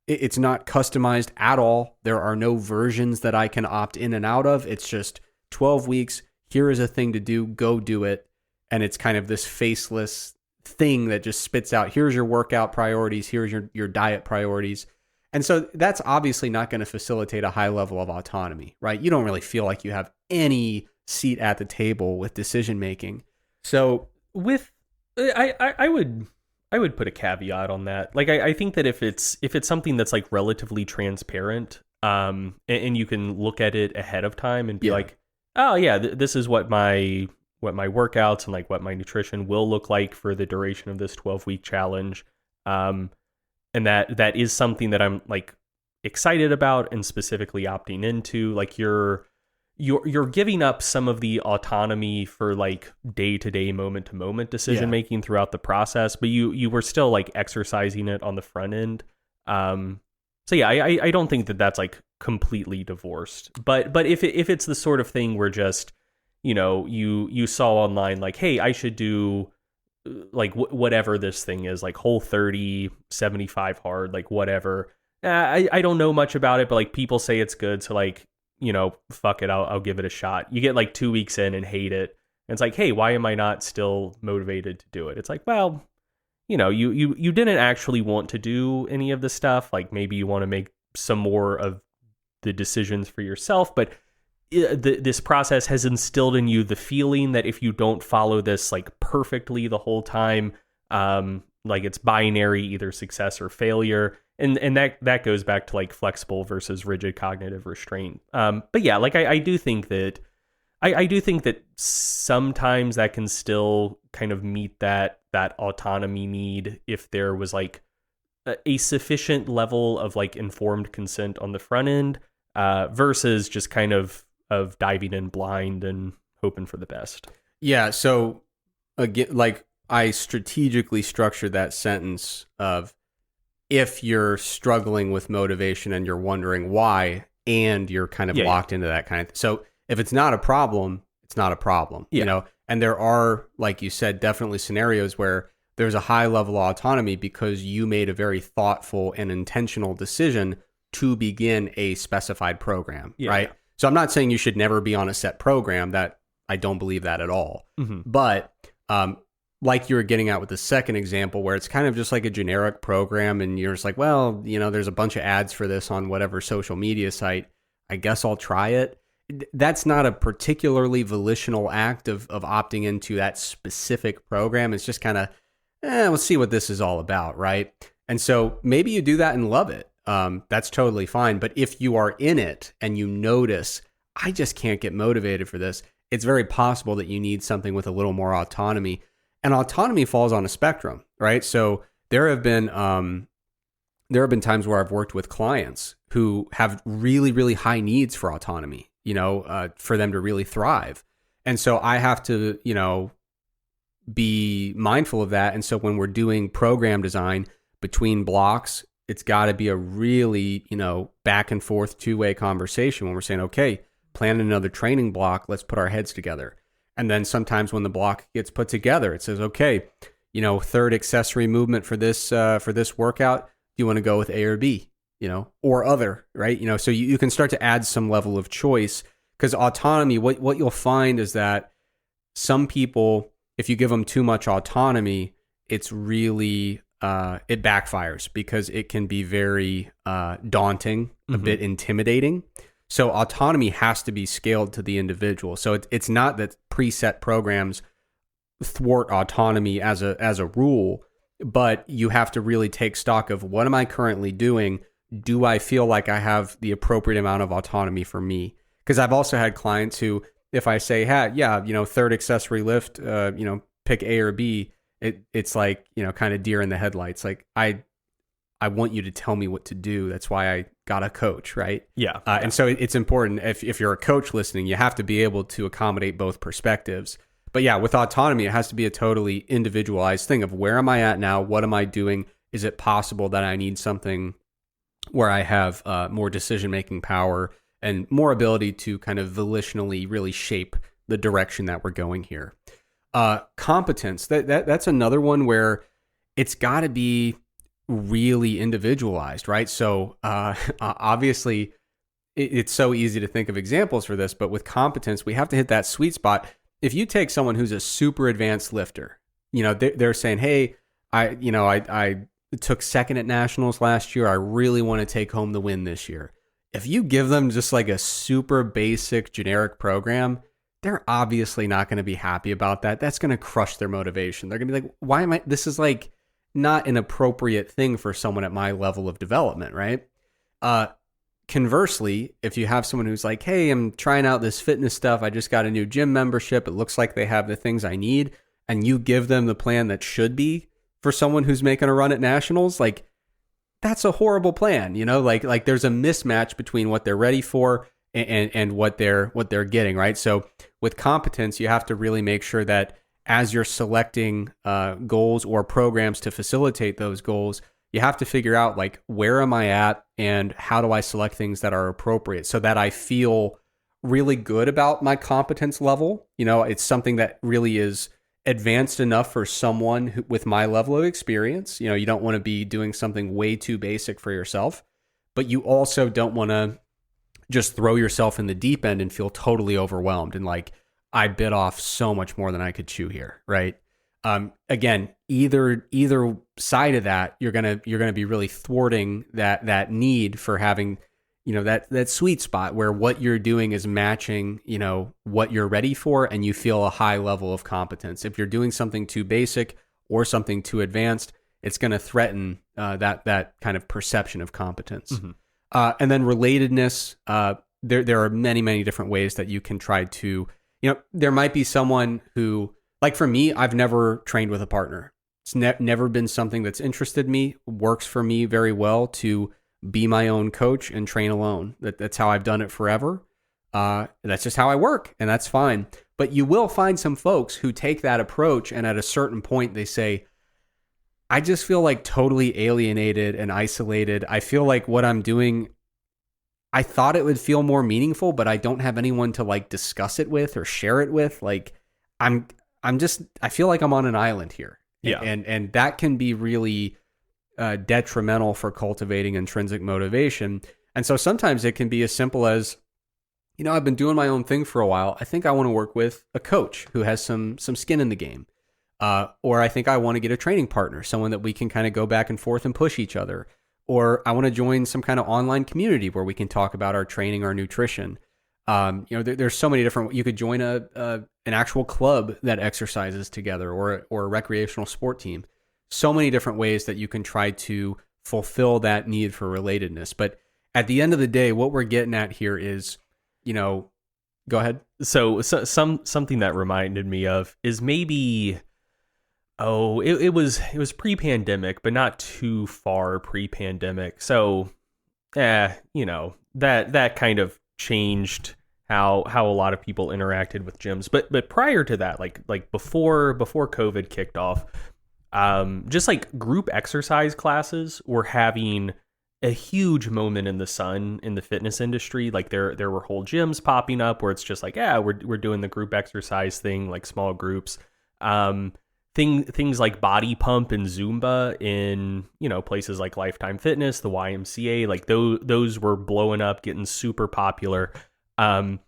It's not customized at all. There are no versions that I can opt in and out of. It's just 12 weeks. Here is a thing to do. Go do it. And it's kind of this faceless thing that just spits out, here's your workout priorities. Here's your diet priorities. And so that's obviously not going to facilitate a high level of autonomy, right? You don't really feel like you have any seat at the table with decision making. So
I would put a caveat on that. Like, I think that if it's something that's like relatively transparent, and you can look at it ahead of time and be like, oh yeah, this is what my workouts and like what my nutrition will look like for the duration of this 12-week challenge. And that is something that I'm like excited about and specifically opting into. Like you're giving up some of the autonomy for like day-to-day, moment-to-moment decision making throughout the process, but you were still like exercising it on the front end. So yeah, I don't think that that's like completely divorced. But if it's the sort of thing where just, you saw online like, hey, I should do like whatever this thing is, like Whole 30, 75 hard, like whatever. I don't know much about it, but like people say it's good, so like, fuck it, I'll give it a shot. You get like 2 weeks in and hate it. And it's like, hey, why am I not still motivated to do it? It's like, well, you didn't actually want to do any of the stuff. Like maybe you want to make some more of the decisions for yourself, but this process has instilled in you the feeling that if you don't follow this like perfectly the whole time, like it's binary, either success or failure. And that goes back to like flexible versus rigid cognitive restraint. But yeah, like I do think that I do think that sometimes that can still kind of meet that autonomy need if there was like a sufficient level of like informed consent on the front end, versus just kind of diving in blind and hoping for the best.
Yeah. So again, like I strategically structured that sentence of, if you're struggling with motivation and you're wondering why, and you're kind of locked into that kind of so if it's not a problem, it's not a problem, and there are, like you said, definitely scenarios where there's a high level of autonomy because you made a very thoughtful and intentional decision to begin a specified program, right? So I'm not saying you should never be on a set program. That I don't believe that at all. But like you were getting at with the second example, where it's kind of just like a generic program and you're just like, well, there's a bunch of ads for this on whatever social media site, I guess I'll try it. That's not a particularly volitional act of opting into that specific program. It's just kind of, let's see what this is all about, right? And so maybe you do that and love it. That's totally fine. But if you are in it and you notice, I just can't get motivated for this, it's very possible that you need something with a little more autonomy. And autonomy falls on a spectrum, right? So there have been times where I've worked with clients who have really, really high needs for autonomy, for them to really thrive. And so I have to, be mindful of that. And so when we're doing program design between blocks, it's got to be a really, back and forth two-way conversation when we're saying, okay, plan another training block, let's put our heads together. And then sometimes when the block gets put together, it says, okay, third accessory movement for this workout, do you want to go with A or B, or other, right? So you can start to add some level of choice, because autonomy, what you'll find is that some people, if you give them too much autonomy, it's really, it backfires because it can be very daunting, a bit intimidating. So autonomy has to be scaled to the individual. So it's not that preset programs thwart autonomy as a rule, but you have to really take stock of, what am I currently doing? Do I feel like I have the appropriate amount of autonomy for me? Because I've also had clients who, if I say, third accessory lift, pick A or B, it's like, kind of deer in the headlights. Like I want you to tell me what to do. That's why I got a coach, right?
Yeah.
And so it's important, if you're a coach listening, you have to be able to accommodate both perspectives. But yeah, with autonomy, it has to be a totally individualized thing of, where am I at now? What am I doing? Is it possible that I need something where I have more decision-making power and more ability to kind of volitionally really shape the direction that we're going here? Competence, that's another one where it's got to be really individualized, right? So obviously it's so easy to think of examples for this, but with competence, we have to hit that sweet spot. If you take someone who's a super advanced lifter, they're saying, hey, I took second at nationals last year, I really want to take home the win this year. If you give them just like a super basic generic program, they're obviously not going to be happy about that. That's going to crush their motivation. They're going to be like, why am I, this is like not an appropriate thing for someone at my level of development, right? Conversely, if you have someone who's like, hey, I'm trying out this fitness stuff, I just got a new gym membership, it looks like they have the things I need, and you give them the plan that should be for someone who's making a run at nationals, like, that's a horrible plan, like there's a mismatch between what they're ready for and what they're getting, right? So with competence, you have to really make sure that as you're selecting goals or programs to facilitate those goals, you have to figure out, like, where am I at and how do I select things that are appropriate so that I feel really good about my competence level. It's something that really is advanced enough for someone with my level of experience. You don't want to be doing something way too basic for yourself, but you also don't want to just throw yourself in the deep end and feel totally overwhelmed and like, I bit off so much more than I could chew here, right? Again, either side of that, you're gonna be really thwarting that need for having, that sweet spot where what you're doing is matching, what you're ready for, and you feel a high level of competence. If you're doing something too basic or something too advanced, it's going to threaten that kind of perception of competence. Mm-hmm. And then relatedness, there are many different ways that you can try to, there might be someone who, like for me, I've never trained with a partner. It's never been something that's interested me, works for me very well to be my own coach and train alone. That's how I've done it forever. That's just how I work, and that's fine. But you will find some folks who take that approach, and at a certain point they say, I just feel like totally alienated and isolated. I feel like what I'm doing, I thought it would feel more meaningful, but I don't have anyone to like discuss it with or share it with. Like I feel like I'm on an island here.
Yeah.
And that can be really detrimental for cultivating intrinsic motivation. And so sometimes it can be as simple as, I've been doing my own thing for a while. I think I want to work with a coach who has some skin in the game. Or I think I want to get a training partner, someone that we can kind of go back and forth and push each other. Or I want to join some kind of online community where we can talk about our training, our nutrition. There's so many different. You could join an actual club that exercises together, or a recreational sport team. So many different ways that you can try to fulfill that need for relatedness. But at the end of the day, what we're getting at here is, go ahead.
So something that reminded me of is maybe. Oh, it was pre-pandemic, but not too far pre-pandemic. So, that kind of changed how a lot of people interacted with gyms. But prior to that, like before COVID kicked off, just like group exercise classes were having a huge moment in the sun in the fitness industry. Like there were whole gyms popping up where it's just like, we're doing the group exercise thing, like small groups. Things like body pump and Zumba in, places like Lifetime Fitness, the YMCA, like those were blowing up, getting super popular. And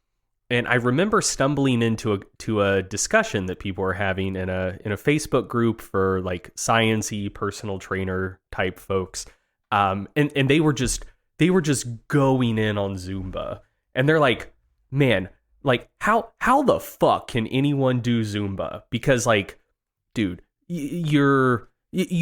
I remember stumbling into a discussion that people were having in a Facebook group for like science-y personal trainer type folks. And they were just going in on Zumba. And they're like, man, like how the fuck can anyone do Zumba? Because like, dude, you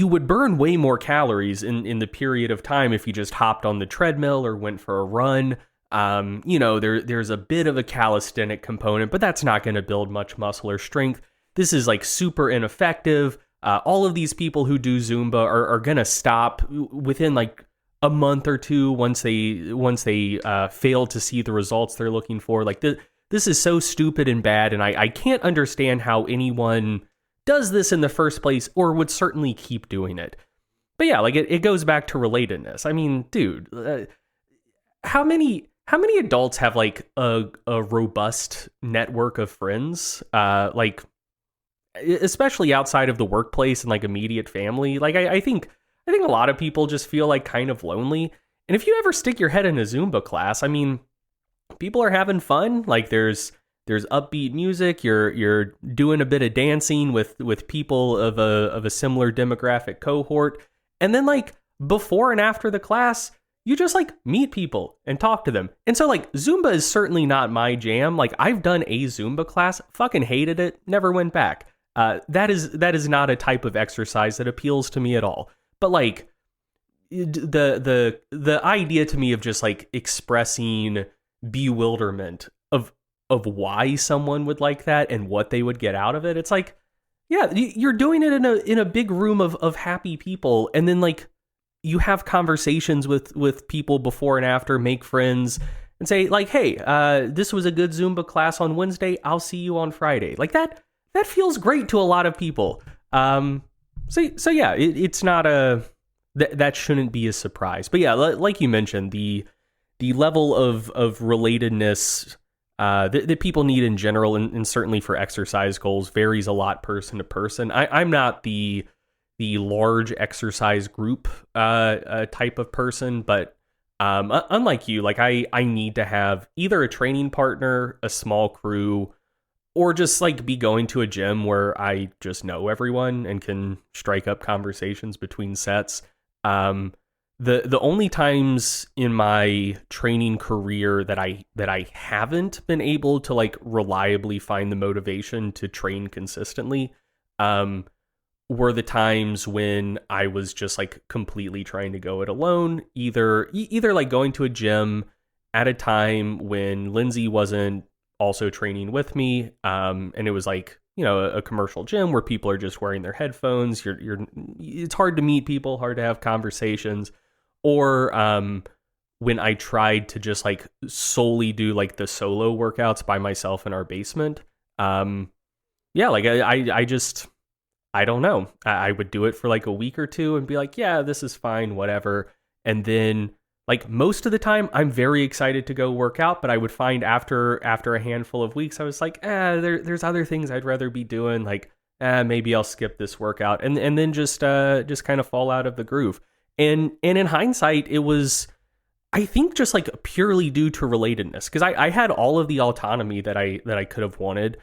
would burn way more calories in the period of time if you just hopped on the treadmill or went for a run. There's a bit of a calisthenic component, but that's not going to build much muscle or strength. This is like super ineffective. All of these people who do Zumba are going to stop within like a month or two once they fail to see the results they're looking for. Like this is so stupid and bad, and I can't understand how anyone does this in the first place or would certainly keep doing it. But yeah, like it goes back to relatedness. I mean, dude, how many adults have like a robust network of friends? Like especially outside of the workplace and like immediate family. Like I think a lot of people just feel like kind of lonely. And if you ever stick your head in a Zumba class, I mean, people are having fun. Like there's upbeat music. You're doing a bit of dancing with people of a similar demographic cohort, and then like before and after the class, you just like meet people and talk to them. And so like Zumba is certainly not my jam. Like I've done a Zumba class, fucking hated it, never went back. That is not a type of exercise that appeals to me at all. But like the idea to me of just like expressing bewilderment of why someone would like that and what they would get out of it. It's like, yeah, you're doing it in a big room of happy people, and then like you have conversations with people before and after, make friends, and say like, hey, this was a good Zumba class on Wednesday. I'll see you on Friday. Like that feels great to a lot of people. So yeah, it's not that shouldn't be a surprise. But yeah, like you mentioned, the level of relatedness that people need in general, and certainly for exercise goals, varies a lot person to person. I'm not the large exercise group type of person, but Unlike you, like I need to have either a training partner, a small crew, or just like be going to a gym where I just know everyone and can strike up conversations between sets. The only times in my training career that I haven't been able to like reliably find the motivation to train consistently were the times when I was just like completely trying to go it alone, either like going to a gym at a time when Lindsay wasn't also training with me, and it was like, you know, a commercial gym where people are just wearing their headphones. It's hard to meet people, hard to have conversations. Or when I tried to just like solely do like the solo workouts by myself in our basement. Yeah, like I just, I don't know. I would do it for like a week or two and be like, yeah, this is fine, whatever. And then like most of the time I'm very excited to go work out, but I would find after a handful of weeks, I was like, there's other things I'd rather be doing. Like, maybe I'll skip this workout and then just kind of fall out of the groove. And in hindsight, it was, I think, just like purely due to relatedness, because I had all of the autonomy that I could have wanted.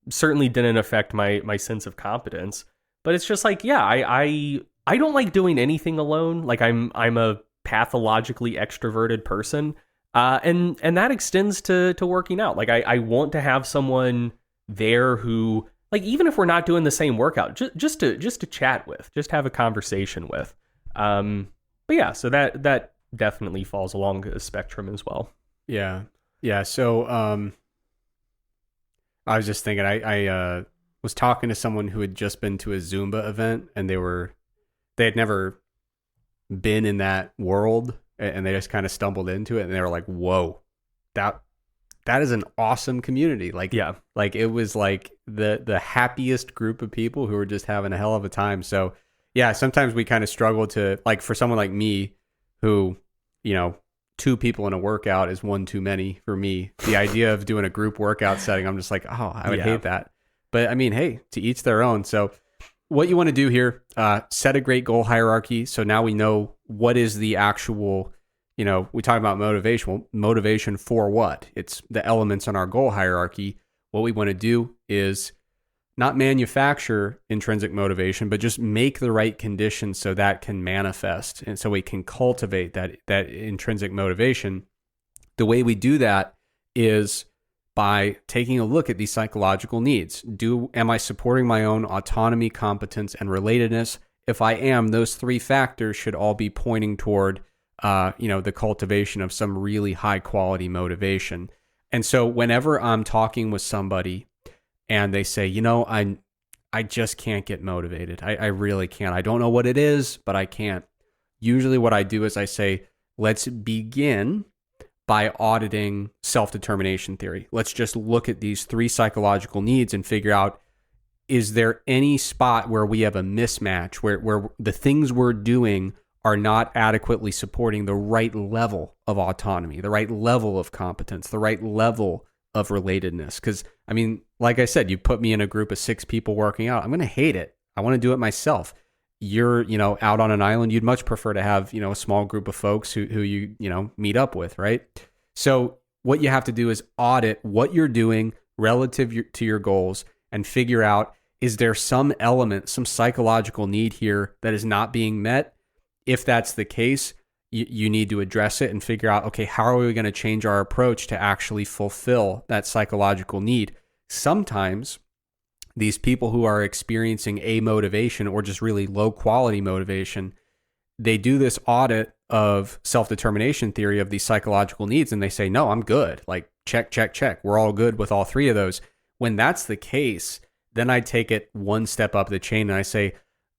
Certainly didn't affect my sense of competence, but it's just like, yeah, I don't like doing anything alone. Like I'm a pathologically extroverted person, and that extends to working out. Like I want to have someone there who, like, even if we're not doing the same workout, just to chat with, just have a conversation with. But yeah, so that definitely falls along the spectrum as well.
Yeah. So, I was just thinking, I was talking to someone who had just been to a Zumba event, and they had never been in that world, and they just kind of stumbled into it, and they were like, whoa, that is an awesome community. Like,
yeah,
like it was like the happiest group of people who were just having a hell of a time. So yeah, sometimes we kind of struggle to, like, for someone like me who, you know, 2 people in a workout is one too many for me. The idea of doing a group workout setting, I'm just like, oh, I would hate that. But I mean, hey, to each their own. So what you want to do here, set a great goal hierarchy. So now we know what is the actual, you know, we talk about motivation. Well, motivation for what? It's the elements on our goal hierarchy. What we want to do is not manufacture intrinsic motivation, but just make the right conditions so that can manifest. And so we can cultivate that intrinsic motivation. The way we do that is by taking a look at these psychological needs. Am I supporting my own autonomy, competence, and relatedness? If I am, those 3 factors should all be pointing toward, the cultivation of some really high quality motivation. And so whenever I'm talking with somebody and they say, you know, I just can't get motivated. I really can't. I don't know what it is, but I can't. Usually what I do is I say, let's begin by auditing self-determination theory. Let's just look at these 3 psychological needs and figure out, is there any spot where we have a mismatch, where the things we're doing are not adequately supporting the right level of autonomy, the right level of competence, the right level of relatedness? Because, I mean, like I said, you put me in a group of 6 people working out, I'm going to hate it. I want to do it myself. You're, out on an island, you'd much prefer to have, a small group of folks who you, meet up with, right? So what you have to do is audit what you're doing relative to your goals and figure out, is there some element, some psychological need here that is not being met? If that's the case, you need to address it and figure out, okay, how are we going to change our approach to actually fulfill that psychological need? Sometimes these people who are experiencing amotivation or just really low quality motivation, they do this audit of self-determination theory of these psychological needs, and they say, no, I'm good. Like, check. We're all good with all 3 of those. When that's the case, then I take it one step up the chain and I say,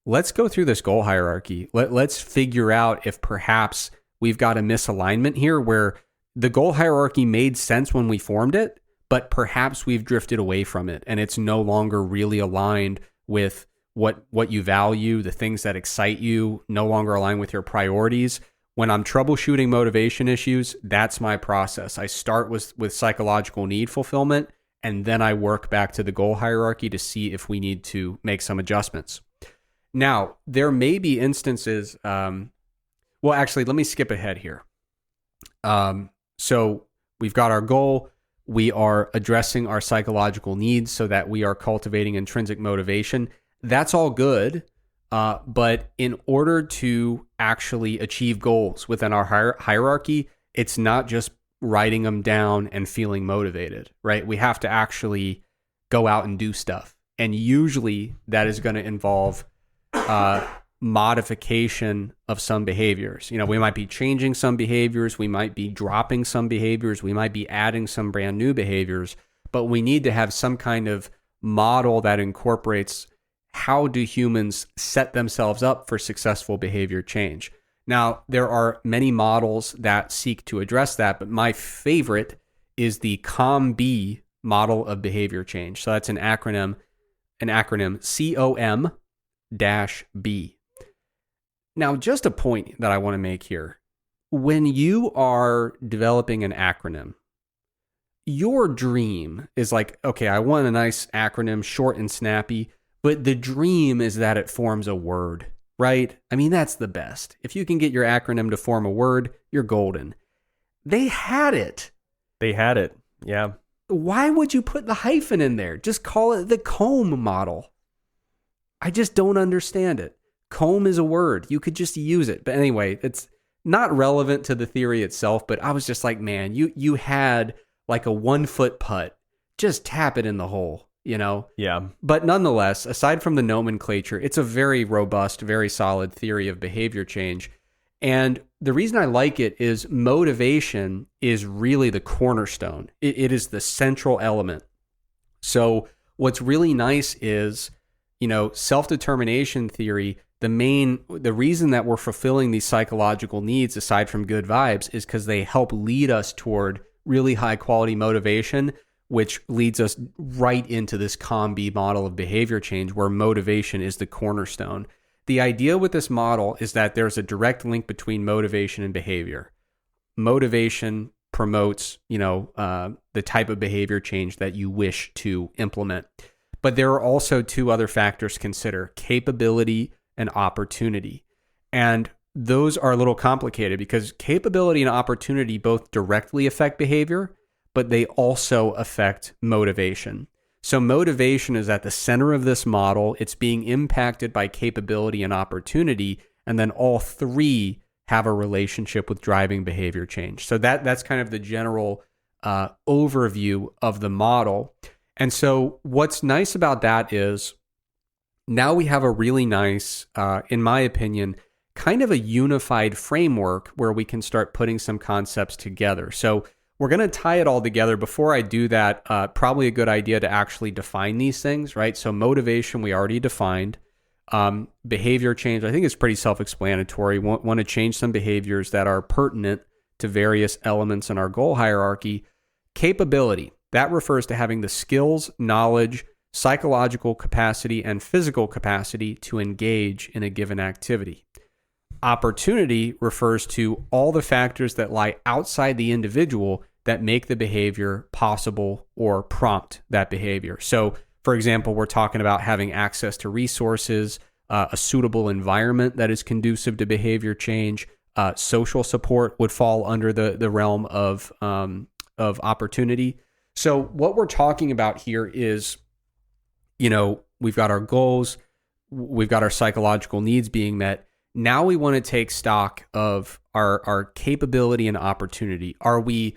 let's go through this goal hierarchy. Let's figure out if perhaps we've got a misalignment here where the goal hierarchy made sense when we formed it, but perhaps we've drifted away from it and it's no longer really aligned with what you value, the things that excite you, no longer align with your priorities. When I'm troubleshooting motivation issues, that's my process. I start with psychological need fulfillment, and then I work back to the goal hierarchy to see if we need to make some adjustments. Now, there may be instances Well, actually, let me skip ahead here. So we've got our goal. We are addressing our psychological needs so that we are cultivating intrinsic motivation. That's all good. But in order to actually achieve goals within our hierarchy, it's not just writing them down and feeling motivated, right? We have to actually go out and do stuff. And usually that is going to involve modification of some behaviors. We might be changing some behaviors, we might be dropping some behaviors, we might be adding some brand new behaviors, but we need to have some kind of model that incorporates how do humans set themselves up for successful behavior change. Now, there are many models that seek to address that, but my favorite is the COM-B model of behavior change. So that's an acronym COM-B. Now, just a point that I want to make here. When you are developing an acronym, your dream is like, okay, I want a nice acronym, short and snappy, but the dream is that it forms a word, right? I mean, that's the best. If you can get your acronym to form a word, you're golden. They had it.
Yeah.
Why would you put the hyphen in there? Just call it the COM model. I just don't understand it. COM is a word. You could just use it. But anyway, it's not relevant to the theory itself, but I was just like, man, you had like a 1 foot putt. Just tap it in the hole,
Yeah.
But nonetheless, aside from the nomenclature, it's a very robust, very solid theory of behavior change. And the reason I like it is motivation is really the cornerstone. It is the central element. So what's really nice is, self-determination theory, the reason that we're fulfilling these psychological needs, aside from good vibes, is because they help lead us toward really high quality motivation, which leads us right into this COM-B model of behavior change, where motivation is the cornerstone. The idea with this model is that there's a direct link between motivation and behavior. Motivation promotes, the type of behavior change that you wish to implement. But there are also two other factors to consider: capability and opportunity. And those are a little complicated because capability and opportunity both directly affect behavior, but they also affect motivation. So motivation is at the center of this model. It's being impacted by capability and opportunity, and then all three have a relationship with driving behavior change. So that's kind of the general overview of the model. And so what's nice about that is now we have a really nice, in my opinion, kind of a unified framework where we can start putting some concepts together. So we're going to tie it all together. Before I do that, probably a good idea to actually define these things, right? So motivation, we already defined. Behavior change, I think is pretty self-explanatory. Want to change some behaviors that are pertinent to various elements in our goal hierarchy. Capability, that refers to having the skills, knowledge, psychological capacity, and physical capacity to engage in a given activity. Opportunity refers to all the factors that lie outside the individual that make the behavior possible or prompt that behavior. So, for example, we're talking about having access to resources, a suitable environment that is conducive to behavior change. Social support would fall under the realm of opportunity. So what we're talking about here is, we've got our goals, we've got our psychological needs being met. Now we want to take stock of our capability and opportunity. Are we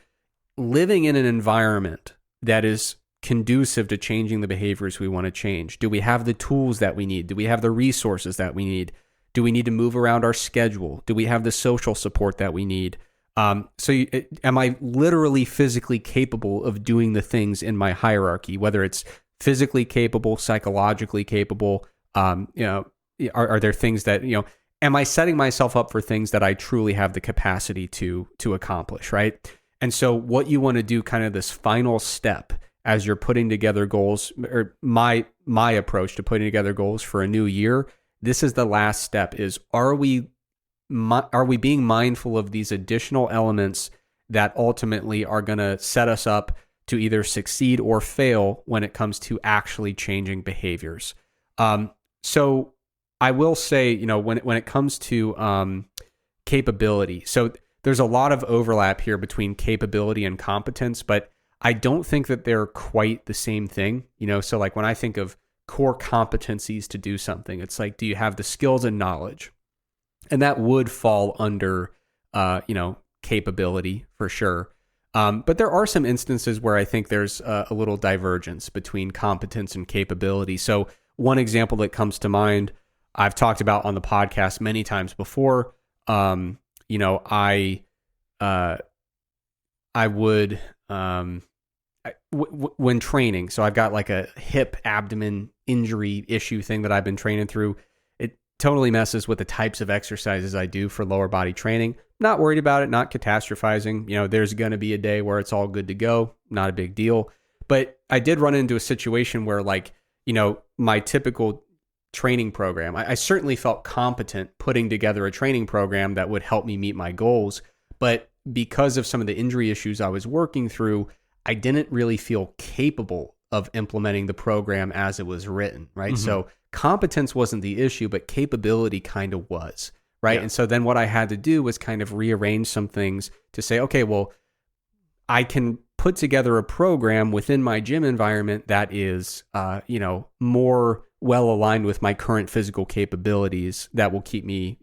living in an environment that is conducive to changing the behaviors we want to change? Do we have the tools that we need? Do we have the resources that we need? Do we need to move around our schedule? Do we have the social support that we need? Am I literally physically capable of doing the things in my hierarchy, whether it's physically capable, psychologically capable? Are there things that, am I setting myself up for things that I truly have the capacity to accomplish, right? And so what you want to do, kind of this final step as you're putting together goals, or my approach to putting together goals for a new year, this is the last step, is are we being mindful of these additional elements that ultimately are going to set us up to either succeed or fail when it comes to actually changing behaviors? So I will say, when it comes to capability. So there's a lot of overlap here between capability and competence, but I don't think that they're quite the same thing. So like when I think of core competencies to do something, it's like, do you have the skills and knowledge? And that would fall under, capability for sure. But there are some instances where I think there's a little divergence between competence and capability. So one example that comes to mind, I've talked about on the podcast many times before. When training, so I've got like a hip abdomen injury issue thing that I've been training through. It totally messes with the types of exercises I do for lower body training. Not worried about it, not catastrophizing. There's going to be a day where it's all good to go. Not a big deal. But I did run into a situation where my typical training program, I certainly felt competent putting together a training program that would help me meet my goals. But because of some of the injury issues I was working through, I didn't really feel capable of implementing the program as it was written, right? Mm-hmm. So competence wasn't the issue, but capability kind of was, right? Yeah. And so then what I had to do was kind of rearrange some things to say, okay, well, I can put together a program within my gym environment that is, more well aligned with my current physical capabilities that will keep me,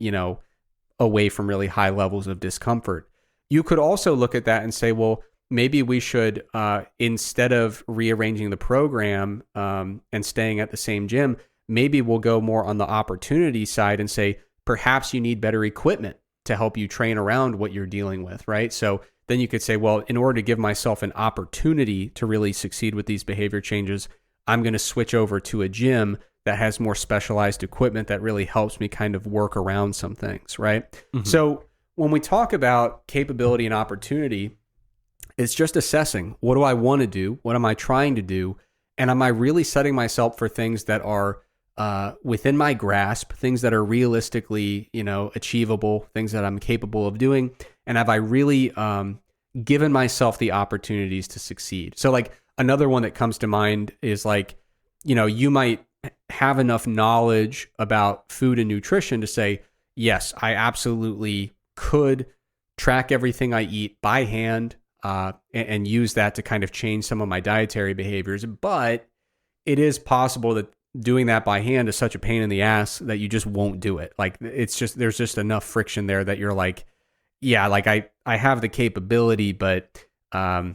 away from really high levels of discomfort. You could also look at that and say, well, maybe we should, instead of rearranging the program and staying at the same gym, maybe we'll go more on the opportunity side and say, perhaps you need better equipment to help you train around what you're dealing with, right? So then you could say, well, in order to give myself an opportunity to really succeed with these behavior changes, I'm going to switch over to a gym that has more specialized equipment that really helps me kind of work around some things, right? Mm-hmm. So when we talk about capability and opportunity, it's just assessing, what do I want to do? What am I trying to do? And am I really setting myself for things that are within my grasp, things that are realistically, achievable, things that I'm capable of doing? And have I really given myself the opportunities to succeed? So like another one that comes to mind is like, you might have enough knowledge about food and nutrition to say, yes, I absolutely could track everything I eat by hand and use that to kind of change some of my dietary behaviors. But it is possible that doing that by hand is such a pain in the ass that you just won't do it. Like there's just enough friction there that you're like, yeah, like I have the capability, but I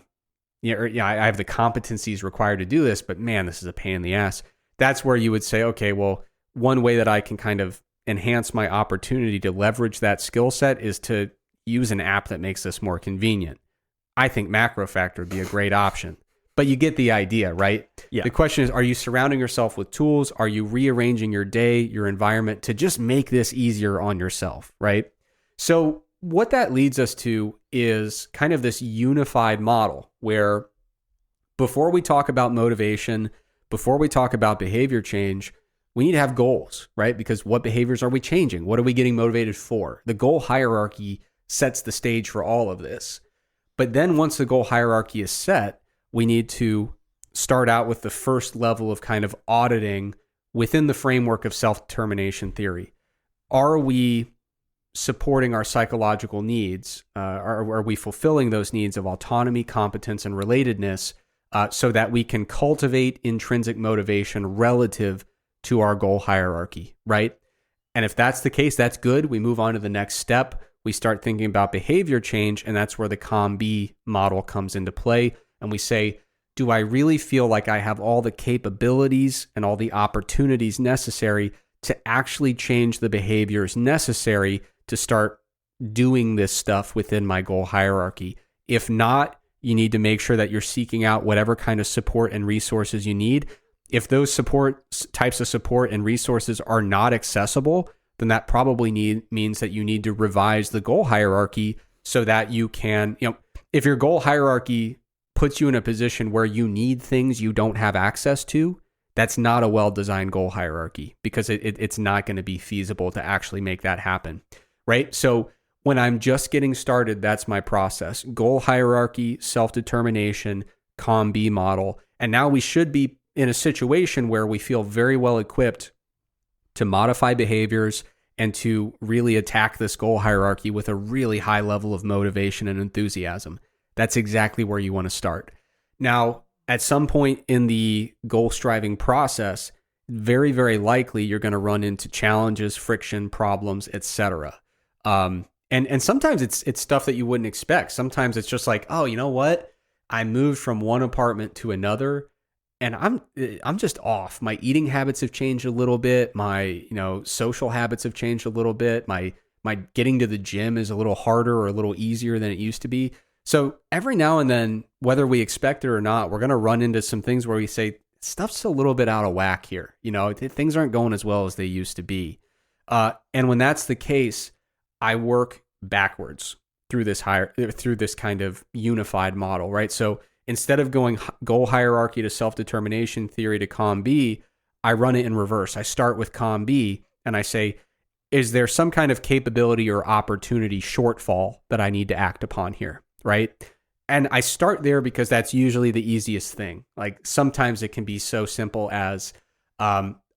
have the competencies required to do this, but man, this is a pain in the ass. That's where you would say, okay, well, one way that I can kind of enhance my opportunity to leverage that skill set is to use an app that makes this more convenient. I think MacroFactor would be a great option, but you get the idea, right? Yeah. The question is, are you surrounding yourself with tools? Are you rearranging your day, your environment to just make this easier on yourself, right? So what that leads us to is kind of this unified model where before we talk about motivation, before we talk about behavior change, we need to have goals, right? Because what behaviors are we changing? What are we getting motivated for? The goal hierarchy sets the stage for all of this. But then once the goal hierarchy is set, we need to start out with the first level of kind of auditing within the framework of self-determination theory. Are we supporting our psychological needs? Are we fulfilling those needs of autonomy, competence, and relatedness so that we can cultivate intrinsic motivation relative to our goal hierarchy, right? And if that's the case, that's good. We move on to the next step. We start thinking about behavior change, and that's where the COM-B model comes into play. And we say, do I really feel like I have all the capabilities and all the opportunities necessary to actually change the behaviors necessary to start doing this stuff within my goal hierarchy? If not, you need to make sure that you're seeking out whatever kind of support and resources you need. If those types of support and resources are not accessible, then that probably means that you need to revise the goal hierarchy so that you can, if your goal hierarchy puts you in a position where you need things you don't have access to, that's not a well-designed goal hierarchy because it's not going to be feasible to actually make that happen, right? So when I'm just getting started, that's my process. Goal hierarchy, self-determination, COM-B model. And now we should be in a situation where we feel very well equipped to modify behaviors and to really attack this goal hierarchy with a really high level of motivation and enthusiasm. That's exactly where you want to start. Now, at some point in the goal striving process, very, very likely you're going to run into challenges, friction, problems, etc. And sometimes it's stuff that you wouldn't expect. Sometimes it's just like, oh, you know what? I moved from one apartment to another, and I'm just off. My eating habits have changed a little bit. My social habits have changed a little bit. My getting to the gym is a little harder or a little easier than it used to be. So every now and then, whether we expect it or not, we're going to run into some things where we say stuff's a little bit out of whack here. Things aren't going as well as they used to be. And when that's the case, I work backwards through this kind of unified model, right? So instead of going goal hierarchy to self-determination theory to COM-B, I run it in reverse. I start with COM-B and I say, is there some kind of capability or opportunity shortfall that I need to act upon here, right? And I start there because that's usually the easiest thing. Like sometimes it can be so simple as,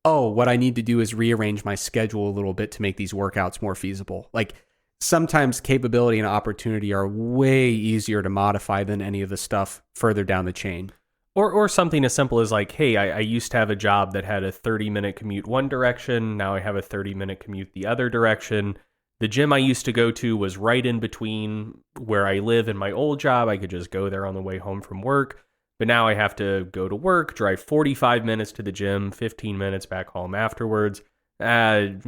what I need to do is rearrange my schedule a little bit to make these workouts more feasible. Like sometimes capability and opportunity are way easier to modify than any of the stuff further down the chain.
Or something as simple as like, hey, I used to have a job that had a 30-minute commute one direction. Now I have a 30-minute commute the other direction. The gym I used to go to was right in between where I live and my old job. I could just go there on the way home from work. But now I have to go to work, drive 45 minutes to the gym, 15 minutes back home afterwards. But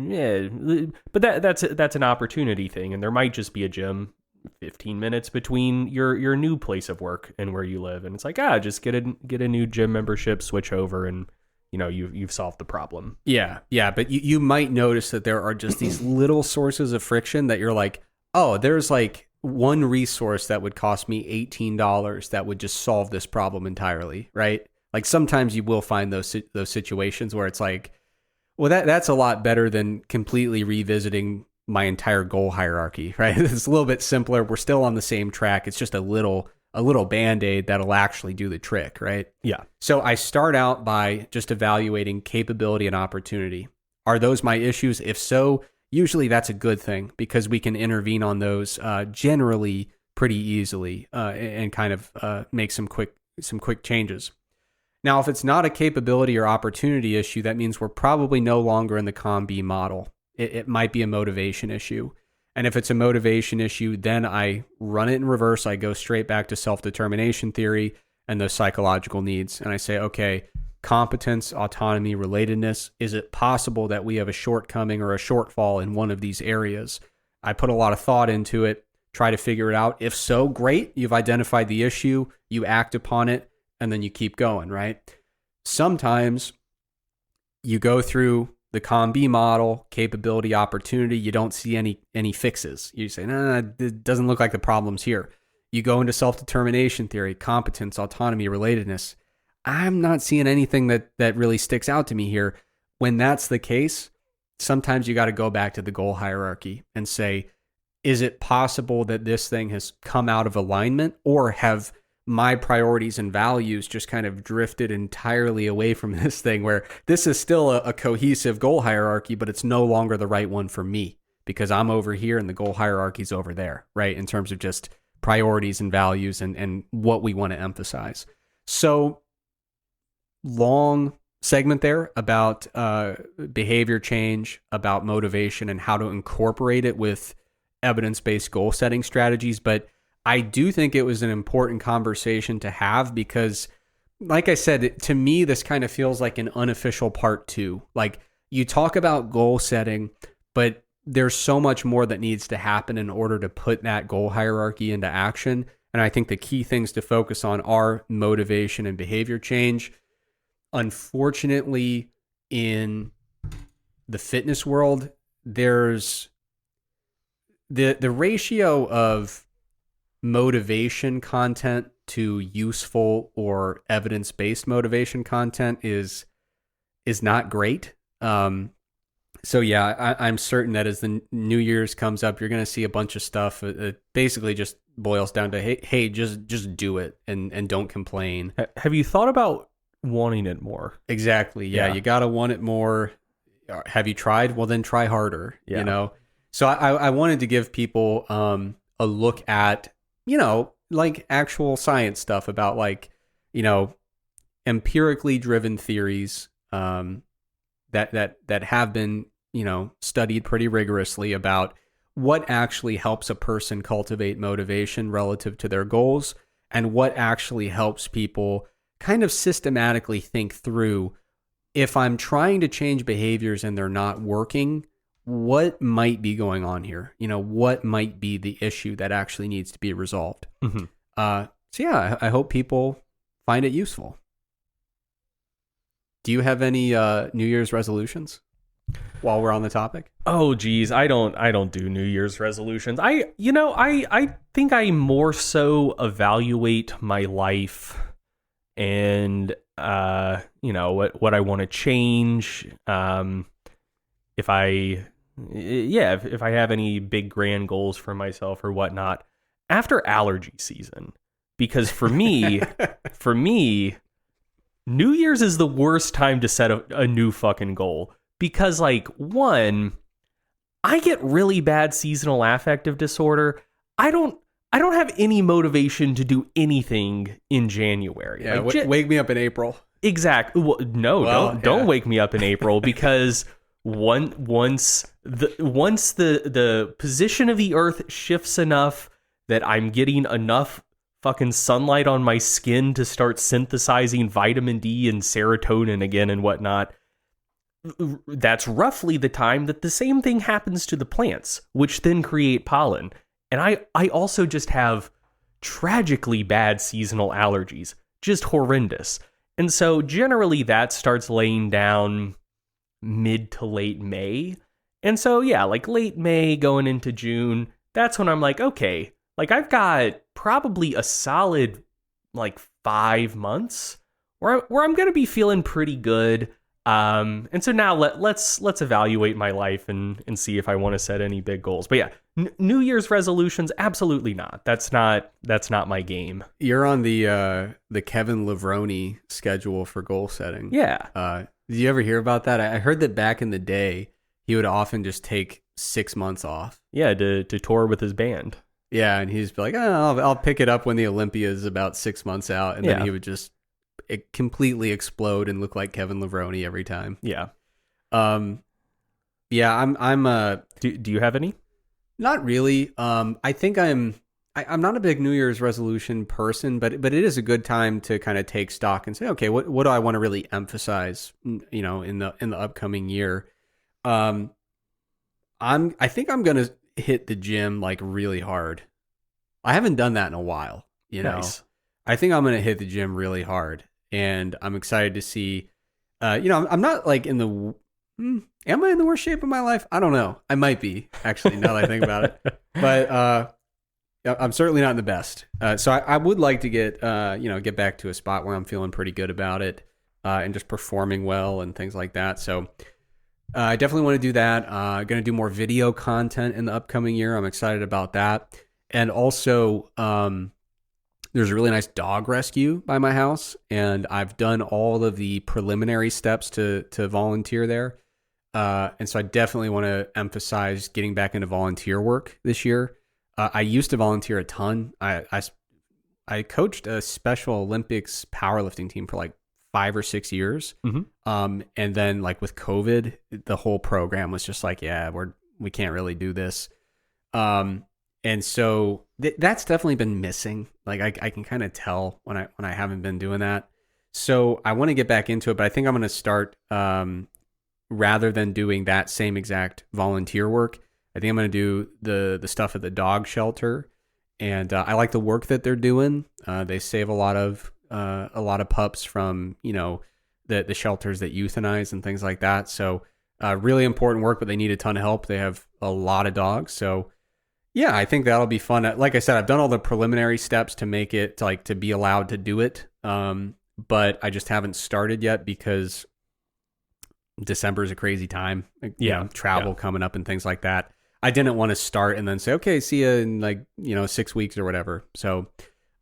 that's an opportunity thing. And there might just be a gym 15 minutes between your new place of work and where you live. And it's like, just get a new gym membership, switch over, and you've solved the problem.
Yeah. But you might notice that there are just these little sources of friction that you're like, oh, there's like one resource that would cost me $18 that would just solve this problem entirely, right? Like sometimes you will find those situations where it's like, well, that's a lot better than completely revisiting my entire goal hierarchy, right? It's a little bit simpler. We're still on the same track. It's just a little Band-Aid that'll actually do the trick, right?
Yeah.
So I start out by just evaluating capability and opportunity. Are those my issues? If so, usually that's a good thing because we can intervene on those generally pretty easily and kind of make some quick changes. Now, if it's not a capability or opportunity issue, that means we're probably no longer in the COM-B model. It might be a motivation issue. And if it's a motivation issue, then I run it in reverse. I go straight back to self-determination theory and those psychological needs. And I say, okay, competence, autonomy, relatedness. Is it possible that we have a shortcoming or a shortfall in one of these areas? I put a lot of thought into it, try to figure it out. If so, great. You've identified the issue, you act upon it, and then you keep going, right? Sometimes you go through the COM-B model, capability, opportunity, you don't see any fixes. You say, no, it doesn't look like the problem's here. You go into self-determination theory, competence, autonomy, relatedness. I'm not seeing anything that really sticks out to me here. When that's the case, sometimes you got to go back to the goal hierarchy and say, is it possible that this thing has come out of alignment, or have my priorities and values just kind of drifted entirely away from this thing, where this is still a cohesive goal hierarchy, but it's no longer the right one for me because I'm over here and the goal hierarchy's over there, right? In terms of just priorities and values and what we want to emphasize. So long segment there about behavior change, about motivation and how to incorporate it with evidence-based goal setting strategies. But I do think it was an important conversation to have because, like I said, to me, this kind of feels like an unofficial part two. Like, you talk about goal setting, but there's so much more that needs to happen in order to put that goal hierarchy into action. And I think the key things to focus on are motivation and behavior change. Unfortunately, in the fitness world, there's the ratio of motivation content to useful or evidence-based motivation content is not great. So yeah, I'm certain that as the New Year's comes up, you're going to see a bunch of stuff. It basically just boils down to, hey, just do it and don't complain.
Have you thought about wanting it more?
Exactly. Yeah. You got to want it more. have you tried? Well, then try harder,
Yeah.
you know? So I wanted to give people a look at, you know, like actual science stuff about like, you know, empirically driven theories that have been, you know, studied pretty rigorously about what actually helps a person cultivate motivation relative to their goals, and what actually helps people kind of systematically think through, if I'm trying to change behaviors and they're not working, what might be going on here? You know, what might be the issue that actually needs to be resolved?
Mm-hmm.
So yeah, I hope people find it useful. Do you have any New Year's resolutions while we're on the topic?
Oh geez, I don't do New Year's resolutions. I think I more so evaluate my life and you know, what I want to change. If I have any big grand goals for myself or whatnot after allergy season, because for me, New Year's is the worst time to set a new fucking goal, because like, one, I get really bad seasonal affective disorder. I don't have any motivation to do anything in January.
Yeah,
like,
wake me up in April.
Exactly. Well, don't wake me up in April, because once the position of the earth shifts enough that I'm getting enough fucking sunlight on my skin to start synthesizing vitamin D and serotonin again and whatnot, that's roughly the time that the same thing happens to the plants, which then create pollen. And I also just have tragically bad seasonal allergies, just horrendous. And so generally that starts laying down mid to late May. And so, yeah, like late May going into June, that's when I'm like, okay, like I've got probably a solid like 5 months where I'm going to be feeling pretty good. And so now let's evaluate my life and see if I want to set any big goals. But yeah, New Year's resolutions, absolutely not. That's not my game.
You're on the Kevin Levrone schedule for goal setting.
Yeah.
Did you ever hear about that? I heard that back in the day, he would often just take 6 months off.
Yeah, to tour with his band.
Yeah, and he'd be like, oh, I'll pick it up when the Olympia is about 6 months out, and then he would just completely explode and look like Kevin Levrone every time.
Yeah.
Yeah, I'm
do you have any?
Not really. I think I'm not a big New Year's resolution person, but it is a good time to kind of take stock and say, okay, what do I want to really emphasize, you know, in the upcoming year? I think I'm going to hit the gym like really hard. I haven't done that in a while, you know.
Nice.
I think I'm going to hit the gym really hard, and I'm excited to see, you know, I'm not like in the, am I in the worst shape of my life? I don't know. I might be, actually, now that I think about it. But I'm certainly not in the best. So I would like to get back to a spot where I'm feeling pretty good about it, and just performing well and things like that. So I definitely want to do that. Going to do more video content in the upcoming year. I'm excited about that. And also, there's a really nice dog rescue by my house, and I've done all of the preliminary steps to volunteer there. And so I definitely want to emphasize getting back into volunteer work this year. I used to volunteer a ton. I coached a Special Olympics powerlifting team for like 5 or 6 years. Mm-hmm. And then like with COVID, the whole program was just like, yeah, we can't really do this. And so that's definitely been missing. Like I can kind of tell when I haven't been doing that. So I want to get back into it, but I think I'm going to start, rather than doing that same exact volunteer work, I think I'm going to do the stuff at the dog shelter. And I like the work that they're doing. They save a lot of pups from, you know, the shelters that euthanize and things like that. So really important work, but they need a ton of help. They have a lot of dogs. So yeah, I think that'll be fun. Like I said, I've done all the preliminary steps to make it to be allowed to do it. But I just haven't started yet because December is a crazy time. Travel coming up and things like that. I didn't want to start and then say, okay, see you in 6 weeks or whatever. So,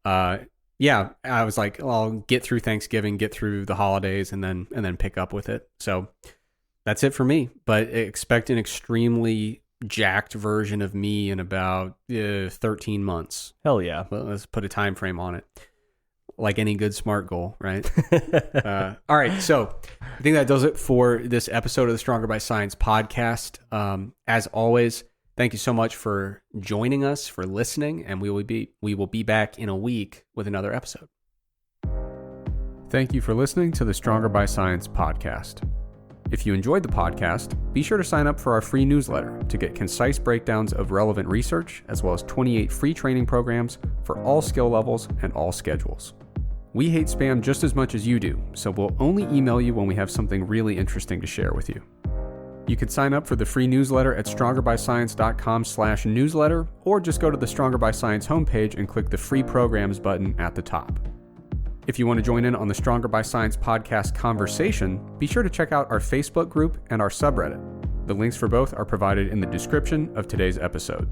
I was like, well, I'll get through Thanksgiving, get through the holidays, and then pick up with it. So, That's it for me, but expect an extremely jacked version of me in about 13 months.
Hell yeah.
Well, let's put a time frame on it. Like any good SMART goal, right? All right. So I think that does it for this episode of the Stronger by Science podcast. As always, thank you so much for joining us, for listening, and we will be back in a week with another episode. Thank you for listening to the Stronger by Science podcast. If you enjoyed the podcast, be sure to sign up for our free newsletter to get concise breakdowns of relevant research, as well as 28 free training programs for all skill levels and all schedules. We hate spam just as much as you do, so we'll only email you when we have something really interesting to share with you. You can sign up for the free newsletter at strongerbyscience.com/newsletter, or just go to the Stronger by Science homepage and click the free programs button at the top. If you want to join in on the Stronger by Science podcast conversation, be sure to check out our Facebook group and our subreddit. The links for both are provided in the description of today's episode.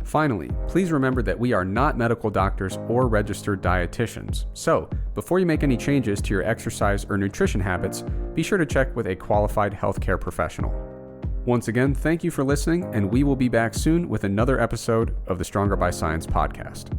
Finally, please remember that we are not medical doctors or registered dietitians. So, before you make any changes to your exercise or nutrition habits, be sure to check with a qualified healthcare professional. Once again, thank you for listening, and we will be back soon with another episode of the Stronger by Science podcast.